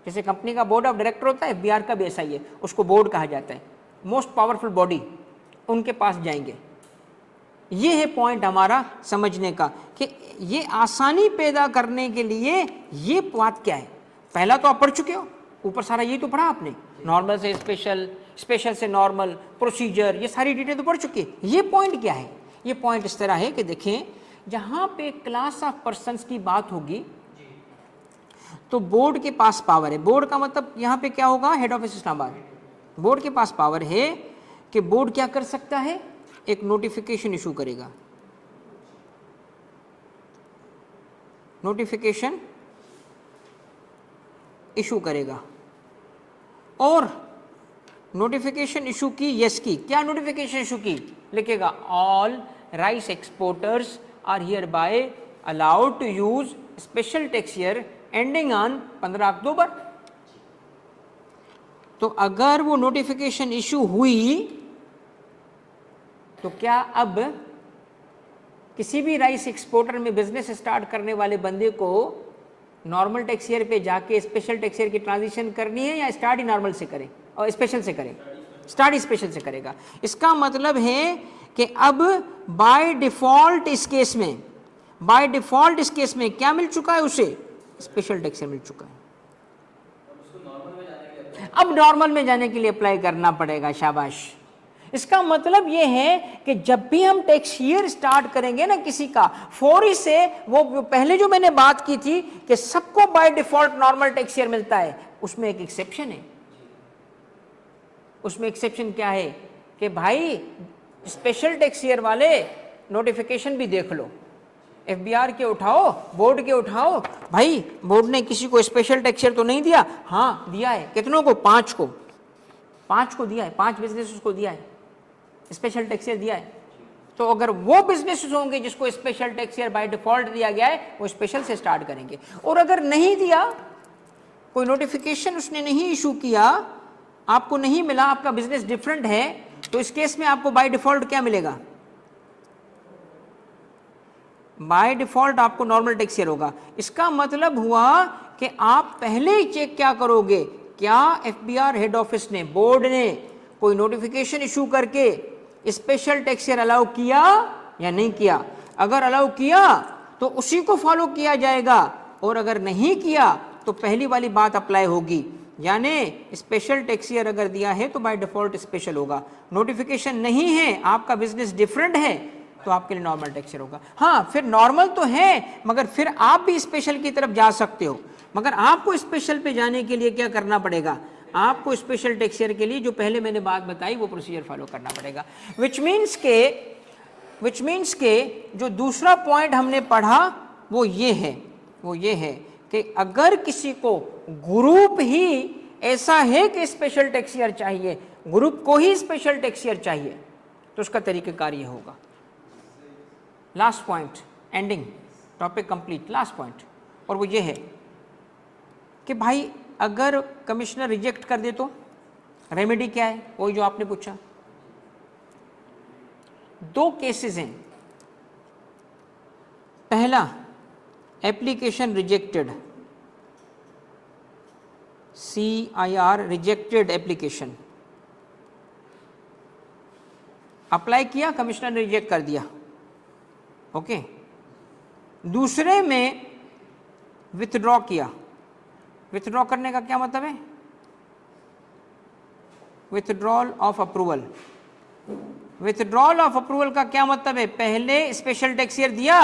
जैसे कंपनी का बोर्ड ऑफ डायरेक्टर होता है, एफबीआर का भी ऐसा ही है, उसको बोर्ड कहा जाता है, मोस्ट पावरफुल बॉडी, उनके पास जाएंगे। ये है पॉइंट हमारा समझने का कि ये आसानी पैदा करने के लिए ये बात क्या है। पहला तो आप पढ़ चुके हो, ऊपर सारा ये तो पढ़ा आपने, नॉर्मल से स्पेशल, स्पेशल से नॉर्मल, प्रोसीजर, ये सारी डिटेल तो पढ़ चुके हैं। ये पॉइंट क्या है, ये पॉइंट इस तरह है कि देखें, जहां पे क्लास ऑफ पर्संस की बात होगी तो बोर्ड के पास पावर है। बोर्ड का मतलब यहां पे क्या होगा, हेड ऑफिस इस्लामाबाद। बोर्ड के पास पावर है कि बोर्ड क्या कर सकता है, एक नोटिफिकेशन इशू करेगा। नोटिफिकेशन इशू करेगा और नोटिफिकेशन इशू की, यस की, क्या नोटिफिकेशन इशू की, लिखेगा all rice exporters are hereby allowed to use special tax year ending on 15 October. तो अगर वो नोटिफिकेशन इशू हुई तो क्या अब किसी भी राइस एक्सपोर्टर में बिजनेस स्टार्ट करने वाले बंदे को नॉर्मल टैक्स ईयर पे जाके स्पेशल टैक्स ईयर की ट्रांजिशन करनी है, या स्टार्ट ही नॉर्मल से करे और स्पेशल से करे, स्टार्ट ही स्पेशल से करेगा। इसका मतलब है कि अब बाय डिफॉल्ट इस केस में, बाय डिफॉल्ट इस केस में क्या मिल चुका है उसे, स्पेशल टैक्स मिल चुका है। अब नॉर्मल में जाने के लिए अप्लाई करना पड़ेगा, शाबाश। इसका मतलब यह है कि जब भी हम टैक्स ईयर स्टार्ट करेंगे ना किसी का, फौरी से वो पहले जो मैंने बात की थी कि सबको by default normal tax year मिलता है, उसमें एक एक्सेप्शन है। उसमें एक्सेप्शन क्या है कि भाई स्पेशल टैक्स ईयर वाले नोटिफिकेशन भी देख लो, एफबीआर के उठाओ, बोर्ड के उठाओ। भाई बोर्ड ने किसी को स्पेशल टैक्स ईयर तो नहीं दिया, हाँ दिया है, कितनों को, 5 को, 5 को दिया है, 5 बिजनेस को दिया है, स्पेशल टैक्स ईयर दिया है। तो अगर वो बिजनेसेस होंगे जिसको special tax year by default दिया गया है, वो स्पेशल से स्टार्ट करेंगे। और अगर नहीं दिया, कोई नोटिफिकेशन उसने नहीं इशू किया, आपको नहीं मिला, आपका बिजनेस डिफरेंट है, तो इस केस में आपको बाय डिफॉल्ट क्या मिलेगा, बाय डिफॉल्ट आपको नॉर्मल टैक्स ईयर होगा। इसका मतलब हुआ कि आप पहले ही चेक क्या करोगे, क्या एफबीआर हेड ऑफिस ने, बोर्ड ने कोई नोटिफिकेशन इशू करके स्पेशल टैक्स ईयर अलाउ किया या नहीं किया। अगर अलाउ किया तो उसी को फॉलो किया जाएगा, और अगर नहीं किया तो पहली वाली बात अप्लाई होगी, यानी स्पेशल टैक्स ईयर अगर दिया है तो बाय डिफॉल्ट स्पेशल होगा। नोटिफिकेशन नहीं है, आपका बिजनेस डिफरेंट है, तो आपके लिए नॉर्मल टैक्स ईयर होगा। हाँ, फिर नॉर्मल तो है, मगर फिर आप भी स्पेशल की तरफ जा सकते हो, मगर आपको स्पेशल पे जाने के लिए क्या करना पड़ेगा, आपको स्पेशल टैक्स ईयर के लिए जो पहले मैंने बात बताई वो प्रोसीजर फॉलो करना पड़ेगा। विच मीन्स के जो दूसरा पॉइंट हमने पढ़ा वो ये है कि अगर किसी को ग्रुप ही ऐसा है कि स्पेशल टैक्स ईयर चाहिए, ग्रुप को ही स्पेशल टैक्स ईयर चाहिए, तो उसका तरीक़ाकार ये होगा। Last point, ending, topic complete, last point, और वो ये है कि भाई अगर कमिश्नर रिजेक्ट कर दे तो रेमेडी क्या है, वही जो आपने पूछा। 2 केसेस हैं। पहला, application rejected, CIR rejected application, apply किया, कमिश्नर ने रिजेक्ट कर दिया, ओके। दूसरे में विथड्रॉ किया। विथड्रॉ करने का क्या मतलब है, withdrawal of approval. Withdrawal of approval का क्या मतलब है, पहले स्पेशल टैक्स ईयर दिया,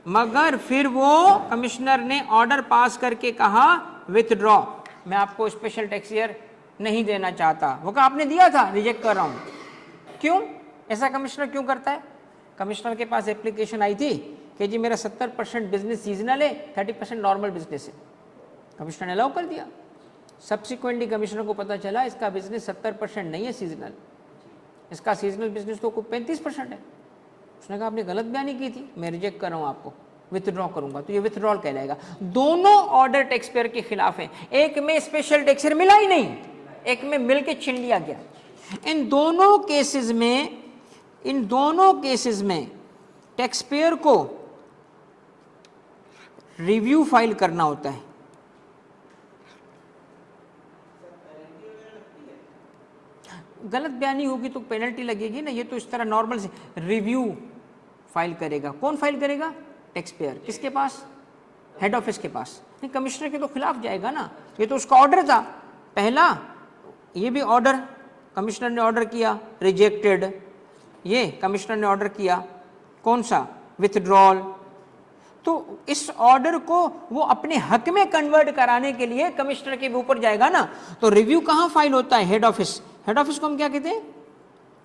मगर फिर वो कमिश्नर ने ऑर्डर पास करके कहा विथड्रॉ, मैं आपको स्पेशल टैक्स ईयर नहीं देना चाहता। वो कहा आपने दिया था, रिजेक्ट कर रहा हूं। क्यों ऐसा कमिश्नर क्यों करता है? कमिश्नर के पास एप्लीकेशन आई थी कि जी मेरा 70% बिजनेस सीजनल है, 30% नॉर्मल बिजनेस है। कमिश्नर ने अलाउ कर दिया। सब्सिक्वेंटली कमिश्नर को पता चला इसका बिजनेस 70% नहीं है सीजनल, इसका सीजनल बिजनेस तो 35% है। उसने कहा आपने गलत बयानी की थी, मैं रिजेक्ट कर रहा हूँ आपको, विथड्रॉ करूंगा, तो ये विथड्रॉल कहलाएगा। दोनों ऑर्डर टैक्स पेयर के खिलाफ है, एक में स्पेशल टैक्स पेयर मिला ही नहीं, एक में मिल के छीन लिया गया। इन दोनों केसेस में टैक्स पेयर को रिव्यू फाइल करना होता है। गलत बयानी होगी तो पेनल्टी लगेगी ना, ये तो इस तरह नॉर्मल से रिव्यू फाइल करेगा। कौन फाइल करेगा? Tax pair. किसके पास? हेड ऑफिस के पास। नहीं, कमिश्नर के तो खिलाफ जाएगा ना, ये तो उसका ऑर्डर था पहला, ये भी ऑर्डर कमिश्नर ने ऑर्डर किया, रिजेक्टेड। ये कमिश्नर ने ऑर्डर किया कौन सा? विथड्रॉल। तो इस ऑर्डर को वो अपने हक में कन्वर्ट कराने के लिए कमिश्नर के ऊपर जाएगा ना, तो रिव्यू कहाँ फाइल होता है? Head office. हेड ऑफिस को हम क्या कहते हैं?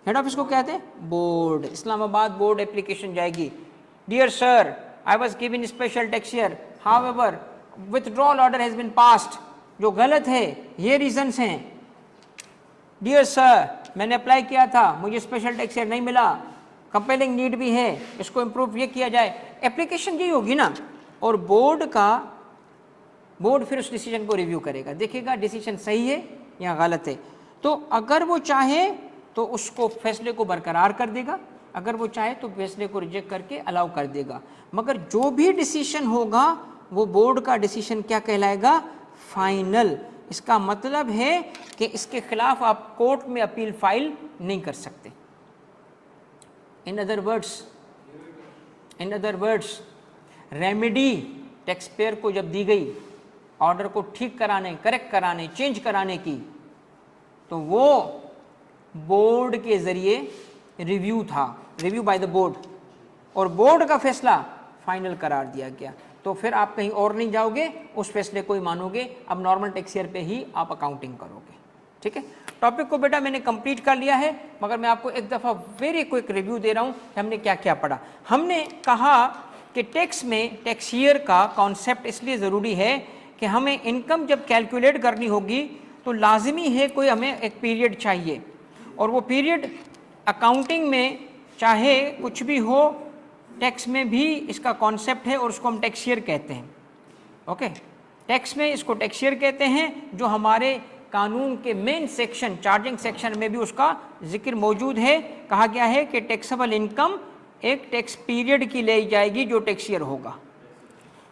हेड ऑफिस को क्या कहते हैं? बोर्ड। इस्लामाबाद बोर्ड एप्लीकेशन जाएगी, dear sir I was given special tax year, however withdrawal order has been passed, जो गलत है ये रीजंस हैं। डियर सर मैंने अप्लाई किया था, मुझे स्पेशल टैक्स ईयर नहीं मिला, कंपेलिंग नीड भी है, इसको इम्प्रूव ये किया जाए। एप्लीकेशन यही होगी ना। और बोर्ड फिर उस डिसीजन को रिव्यू करेगा, देखेगा डिसीजन सही है या गलत है। तो अगर वो चाहे तो उसको फैसले को बरकरार कर देगा, अगर वो चाहे तो फैसले को रिजेक्ट करके अलाउ कर देगा। मगर जो भी डिसीजन होगा वो बोर्ड का डिसीजन क्या कहलाएगा? फाइनल। इसका मतलब है कि इसके खिलाफ आप कोर्ट में अपील फाइल नहीं कर सकते। In other words remedy tax payer को जब दी गई ऑर्डर को ठीक कराने, करेक्ट कराने, चेंज कराने की, तो वो बोर्ड के जरिए रिव्यू था, रिव्यू बाय द बोर्ड, और बोर्ड का फैसला फाइनल करार दिया गया। तो फिर आप कहीं और नहीं जाओगे, उस फैसले को ही मानोगे, अब नॉर्मल टैक्स ईयर पे ही आप अकाउंटिंग करोगे। ठीक है, टॉपिक को बेटा मैंने कंप्लीट कर लिया है, मगर मैं आपको एक दफ़ा वेरी क्विक रिव्यू दे रहा हूँ कि हमने क्या क्या पढ़ा। हमने कहा कि टैक्स में टैक्स ईयर का कॉन्सेप्ट इसलिए ज़रूरी है कि हमें इनकम जब कैलकुलेट करनी होगी तो लाजमी है कोई हमें एक पीरियड चाहिए, और वो पीरियड अकाउंटिंग में चाहे कुछ भी हो, टैक्स में भी इसका कॉन्सेप्ट है और उसको हम टैक्स ईयर कहते हैं। ओके, टैक्स में इसको टैक्स ईयर कहते हैं, जो हमारे कानून के मेन सेक्शन चार्जिंग सेक्शन में भी उसका जिक्र मौजूद है। कहा गया है कि टैक्सेबल इनकम एक टैक्स पीरियड की ली जाएगी जो टैक्स ईयर होगा।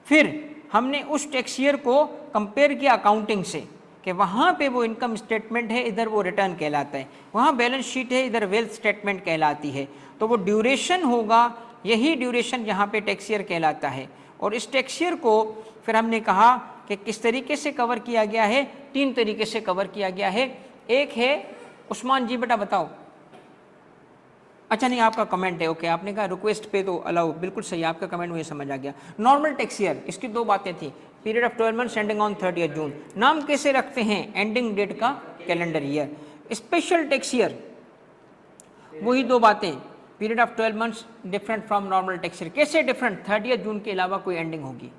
फिर हमने उस टैक्स ईयर को कंपेयर किया अकाउंटिंग से कि वहाँ पे वो इनकम स्टेटमेंट है, इधर वो रिटर्न कहलाता है, वहाँ बैलेंस शीट है, इधर वेल्थ स्टेटमेंट कहलाती है। तो वो ड्यूरेशन होगा, यही ड्यूरेशन यहाँ पे टैक्स ईयर कहलाता है। और इस टैक्स ईयर को फिर हमने कहा कि किस तरीके से कवर किया गया है, 3 तरीके से कवर किया गया है। एक है, उस्मान जी बेटा बताओ। अच्छा नहीं, आपका कमेंट है, ओके, आपने कहा रिक्वेस्ट पे तो अलाउ, बिल्कुल सही, आपका कमेंट मुझे समझ आ गया। नॉर्मल टैक्स ईयर, इसकी 2 बातें थी, period of 12 months ending on 30 जून। नाम कैसे रखते हैं? एंडिंग डेट का calendar year. Special tax year, वही 2 बातें, period of 12 months different from normal tax year. कैसे डिफरेंट? 30 जून के अलावा कोई एंडिंग होगी।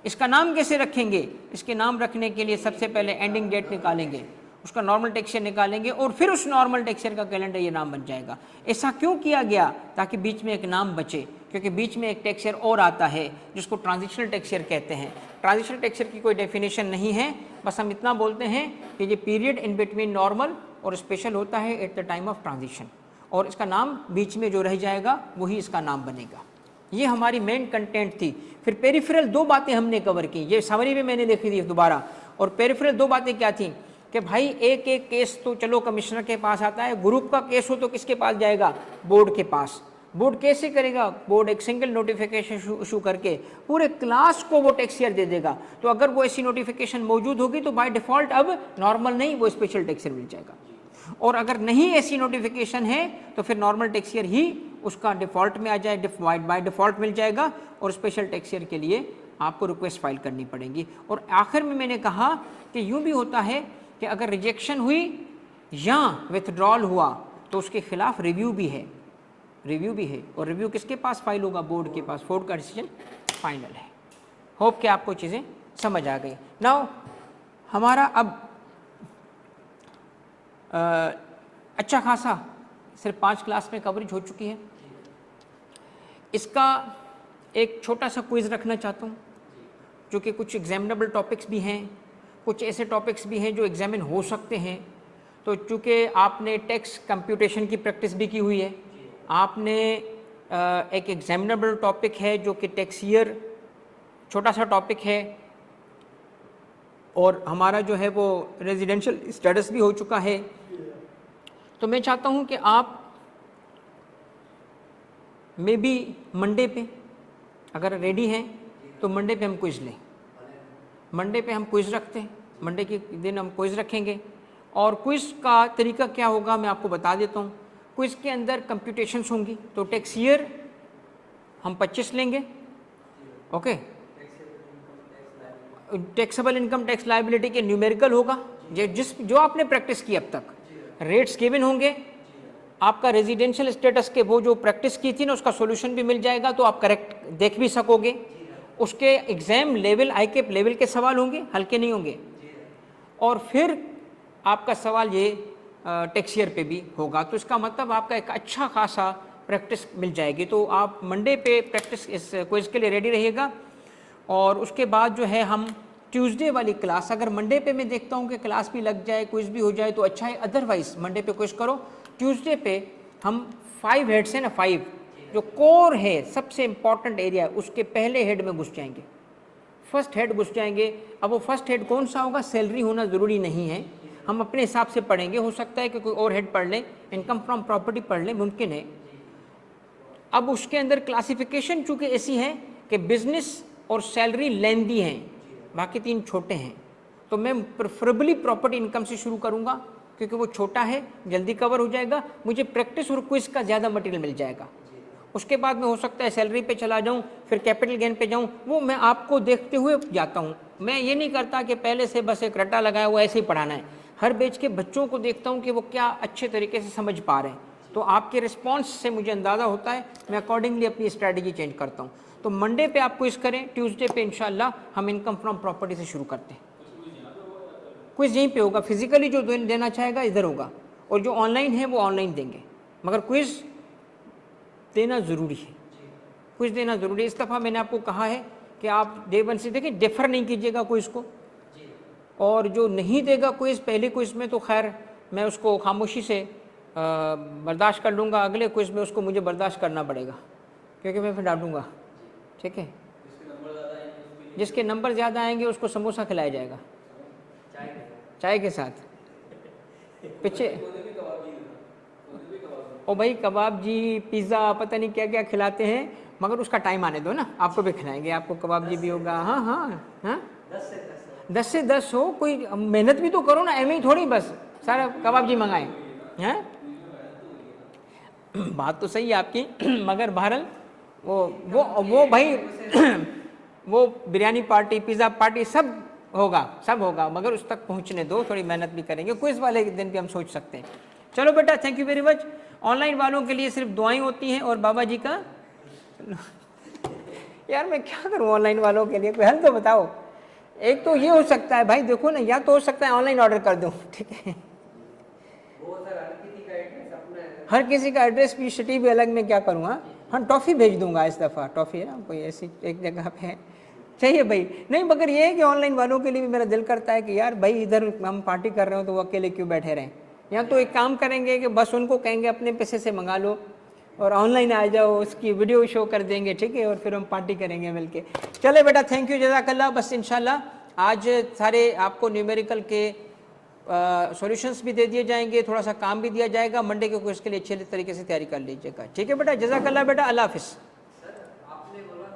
इसका नाम कैसे रखेंगे? इसके नाम रखने के लिए सबसे पहले एंडिंग डेट निकालेंगे, उसका नॉर्मल टैक्स ईयर निकालेंगे, और फिर उस नॉर्मल टैक्स ईयर का कैलेंडर ये नाम बन जाएगा। ऐसा क्यों किया गया? ताकि बीच में एक नाम बचे, क्योंकि बीच में एक टैक्स ईयर और आता है जिसको ट्रांजिशनल टैक्स ईयर कहते हैं। ट्रांजिशनल टैक्स ईयर की कोई डेफिनेशन नहीं है, बस हम इतना बोलते हैं कि ये पीरियड इन बिटवीन नॉर्मल और स्पेशल होता है eight the time of transition, और इसका नाम बीच में जो रह जाएगा वही इसका नाम बनेगा। ये हमारी मेन कंटेंट थी। फिर पेरिफेरल 2 बातें हमने कवर की, ये समरी में मैंने लिखी थी दोबारा। और पेरिफेरल 2 बातें क्या थी कि भाई एक एक केस तो चलो कमिश्नर के पास आता है, ग्रुप का केस हो तो किसके पास जाएगा? बोर्ड के पास। बोर्ड कैसे करेगा? बोर्ड एक सिंगल नोटिफिकेशन इशू करके पूरे क्लास को वो टैक्स ईयर दे देगा। तो अगर वो ऐसी नोटिफिकेशन मौजूद होगी तो बाय डिफ़ॉल्ट अब नॉर्मल नहीं, वो स्पेशल टैक्स ईयर मिल जाएगा। और अगर नहीं ऐसी नोटिफिकेशन है तो फिर नॉर्मल टैक्स ईयर ही उसका डिफ़ॉल्ट में आ जाए, बाय डिफ़ॉल्ट मिल जाएगा, और स्पेशल टैक्स ईयर के लिए आपको रिक्वेस्ट फाइल करनी पड़ेगी। और आखिर में मैंने कहा कि यूँ भी होता है कि अगर रिजेक्शन हुई या विथड्रॉल हुआ तो उसके खिलाफ रिव्यू भी है, और रिव्यू किसके पास फाइल होगा? बोर्ड के पास। बोर्ड का डिसीजन फाइनल है। होप कि आपको चीज़ें समझ आ गई। नाउ हमारा अब अच्छा खासा सिर्फ 5 क्लास में कवरेज हो चुकी है। इसका एक छोटा सा क्विज़ रखना चाहता हूँ, जो कि कुछ एग्जामिनेबल टॉपिक्स भी हैं, कुछ ऐसे टॉपिक्स भी हैं जो एग्जामिन हो सकते हैं। तो चूँकि आपने टैक्स कंप्यूटेशन की प्रैक्टिस भी की हुई है, आपने एक एग्जामिनेबल टॉपिक है जो कि टैक्स ईयर, छोटा सा टॉपिक है, और हमारा जो है वो रेजिडेंशियल स्टेटस भी हो चुका है। तो मैं चाहता हूँ कि आप मे बी मंडे पे अगर रेडी हैं तो मंडे पे हम क्विज़ लें। मंडे पे हम क्विज़ रखते हैं, मंडे के दिन हम क्विज़ रखेंगे। और क्विज़ का तरीका क्या होगा मैं आपको बता देता हूँ। क्विज़ के अंदर कंप्यूटेशंस होंगी। तो टैक्स ईयर हम 25 लेंगे, okay. Taxable income tax liability के न्यूमेरिकल होगा, जो आपने प्रैक्टिस की अब तक। रेट्स गिवन होंगे, आपका रेजिडेंशियल स्टेटस के वो जो प्रैक्टिस की थी ना उसका सॉल्यूशन भी मिल जाएगा, तो आप करेक्ट देख भी सकोगे। उसके एग्जाम लेवल ICAP लेवल के सवाल होंगे, हल्के नहीं होंगे। और फिर आपका सवाल ये टैक्स ईयर पे भी होगा। तो इसका मतलब आपका एक अच्छा खासा प्रैक्टिस मिल जाएगी। तो आप मंडे पे प्रैक्टिस इस क्विज़ के लिए रेडी रहिएगा। और उसके बाद जो है हम ट्यूसडे वाली क्लास, अगर मंडे पे मैं देखता हूँ कि क्लास भी लग जाए, क्विज़ भी हो जाए तो अच्छा है, अदरवाइज मंडे पे क्विज़ करो। ट्यूसडे पे हम 5 हेड्स हैं ना, 5 जो कोर है, सबसे इंपॉर्टेंट एरिया है, उसके पहले हेड में घुस जाएंगे, फर्स्ट हेड घुस जाएंगे। अब वो फर्स्ट हेड कौन सा होगा, सैलरी होना ज़रूरी नहीं है, हम अपने हिसाब से पढ़ेंगे। हो सकता है कि कोई और हेड पढ़ लें, इनकम फ्रॉम प्रॉपर्टी पढ़ लें, मुमकिन है। अब उसके अंदर क्लासिफिकेशन चूँकि ऐसी है कि बिजनेस और सैलरी लेंदी हैं, बाकी 3 छोटे हैं। तो मैं प्रेफरेबली प्रॉपर्टी इनकम से शुरू करूँगा क्योंकि वो छोटा है, जल्दी कवर हो जाएगा, मुझे प्रैक्टिस और क्विज़ का ज़्यादा मटेरियल मिल जाएगा। उसके बाद में हो सकता है सैलरी पे चला जाऊँ, फिर कैपिटल गेन पे जाऊँ, वो मैं आपको देखते हुए जाता हूँ। मैं ये नहीं करता कि पहले से बस एक रट्टा लगाया हुआ ऐसे ही पढ़ाना है। हर बैच के बच्चों को देखता हूँ कि वो क्या अच्छे तरीके से समझ पा रहे हैं। तो आपके रिस्पॉन्स से मुझे अंदाज़ा होता है, मैं अकॉर्डिंगली अपनी स्ट्रैटेजी चेंज करता हूँ। तो मंडे पे आप क्विज़ करें, ट्यूसडे पे इंशाल्लाह हम इनकम फ्रॉम प्रॉपर्टी से शुरू करते हैं। क्विज़ यहीं पे होगा, फिजिकली जो देना चाहेगा इधर होगा, और जो ऑनलाइन है वो ऑनलाइन देंगे, मगर क्विज़ देना ज़रूरी है। क्विज़ देना ज़रूरी है। इस दफ़ा मैंने आपको कहा है कि आप डे 1 से देखिए, डिफ़र नहीं कीजिएगा क्विज़ को। और जो नहीं देगा क्विज़ पहले क्विज़ में, तो खैर मैं उसको खामोशी से बर्दाश्त कर लूँगा। अगले क्विज़ में उसको मुझे बर्दाश्त करना पड़ेगा, क्योंकि मैं फिर डांटूँगा, ठीक है। जिसके नंबर ज़्यादा आएंगे उसको समोसा खिलाया जाएगा चाय के साथ। पीछे ओ भाई, कबाब जी, पिज़्ज़ा, पता नहीं क्या क्या खिलाते हैं, मगर उसका टाइम आने दो ना, आपको भी खिलाएंगे, आपको कबाब जी भी होगा। हाँ हाँ हाँ, 10 से 10 हो, कोई मेहनत भी तो करो ना, एम ही थोड़ी बस सारा कबाब जी मंगाए हैं। बात तो सही है आपकी, मगर बहरहाल वो भाई वो बिरयानी पार्टी, पिज़्ज़ा पार्टी सब होगा, मगर उस तक पहुंचने दो, थोड़ी मेहनत भी करेंगे। क्विज़ वाले दिन भी हम सोच सकते हैं। चलो बेटा, thank you very much. Online वालों के लिए सिर्फ दुआएं होती हैं और बाबा जी का यार मैं क्या करूं ऑनलाइन वालों के लिए, कोई हल तो बताओ। एक तो ये हो सकता है भाई, देखो ना, या तो हो सकता है ऑनलाइन ऑर्डर कर दूं, ठीक है। हर किसी का एड्रेस भी, सिटी भी अलग, में क्या करूँगा। हाँ, टॉफ़ी भेज दूंगा इस दफ़ा, टॉफ़ी है ना कोई ऐसी एक जगह पे चाहिए भाई। नहीं, मगर ये है कि ऑनलाइन वालों के लिए भी मेरा दिल करता है कि यार भाई, इधर हम पार्टी कर रहे हो तो वो अकेले क्यों बैठे रहें। या तो एक काम करेंगे कि बस उनको कहेंगे अपने पैसे से मंगा लो और ऑनलाइन आ जाओ, उसकी वीडियो शो कर देंगे, ठीक है, और फिर हम पार्टी करेंगे मिलके। चले बेटा, थैंक यू, जज़ाकल्लाह। बस इंशाल्लाह आज सारे आपको न्यूमेरिकल के सॉल्यूशंस भी दे दिए जाएंगे, थोड़ा सा काम भी दिया जाएगा। मंडे के क्विज़ के लिए अच्छे तरीके से तैयारी कर लीजिएगा, ठीक है बेटा। जज़ाकल्लाह बेटा, अल्लाह हाफ़िज़।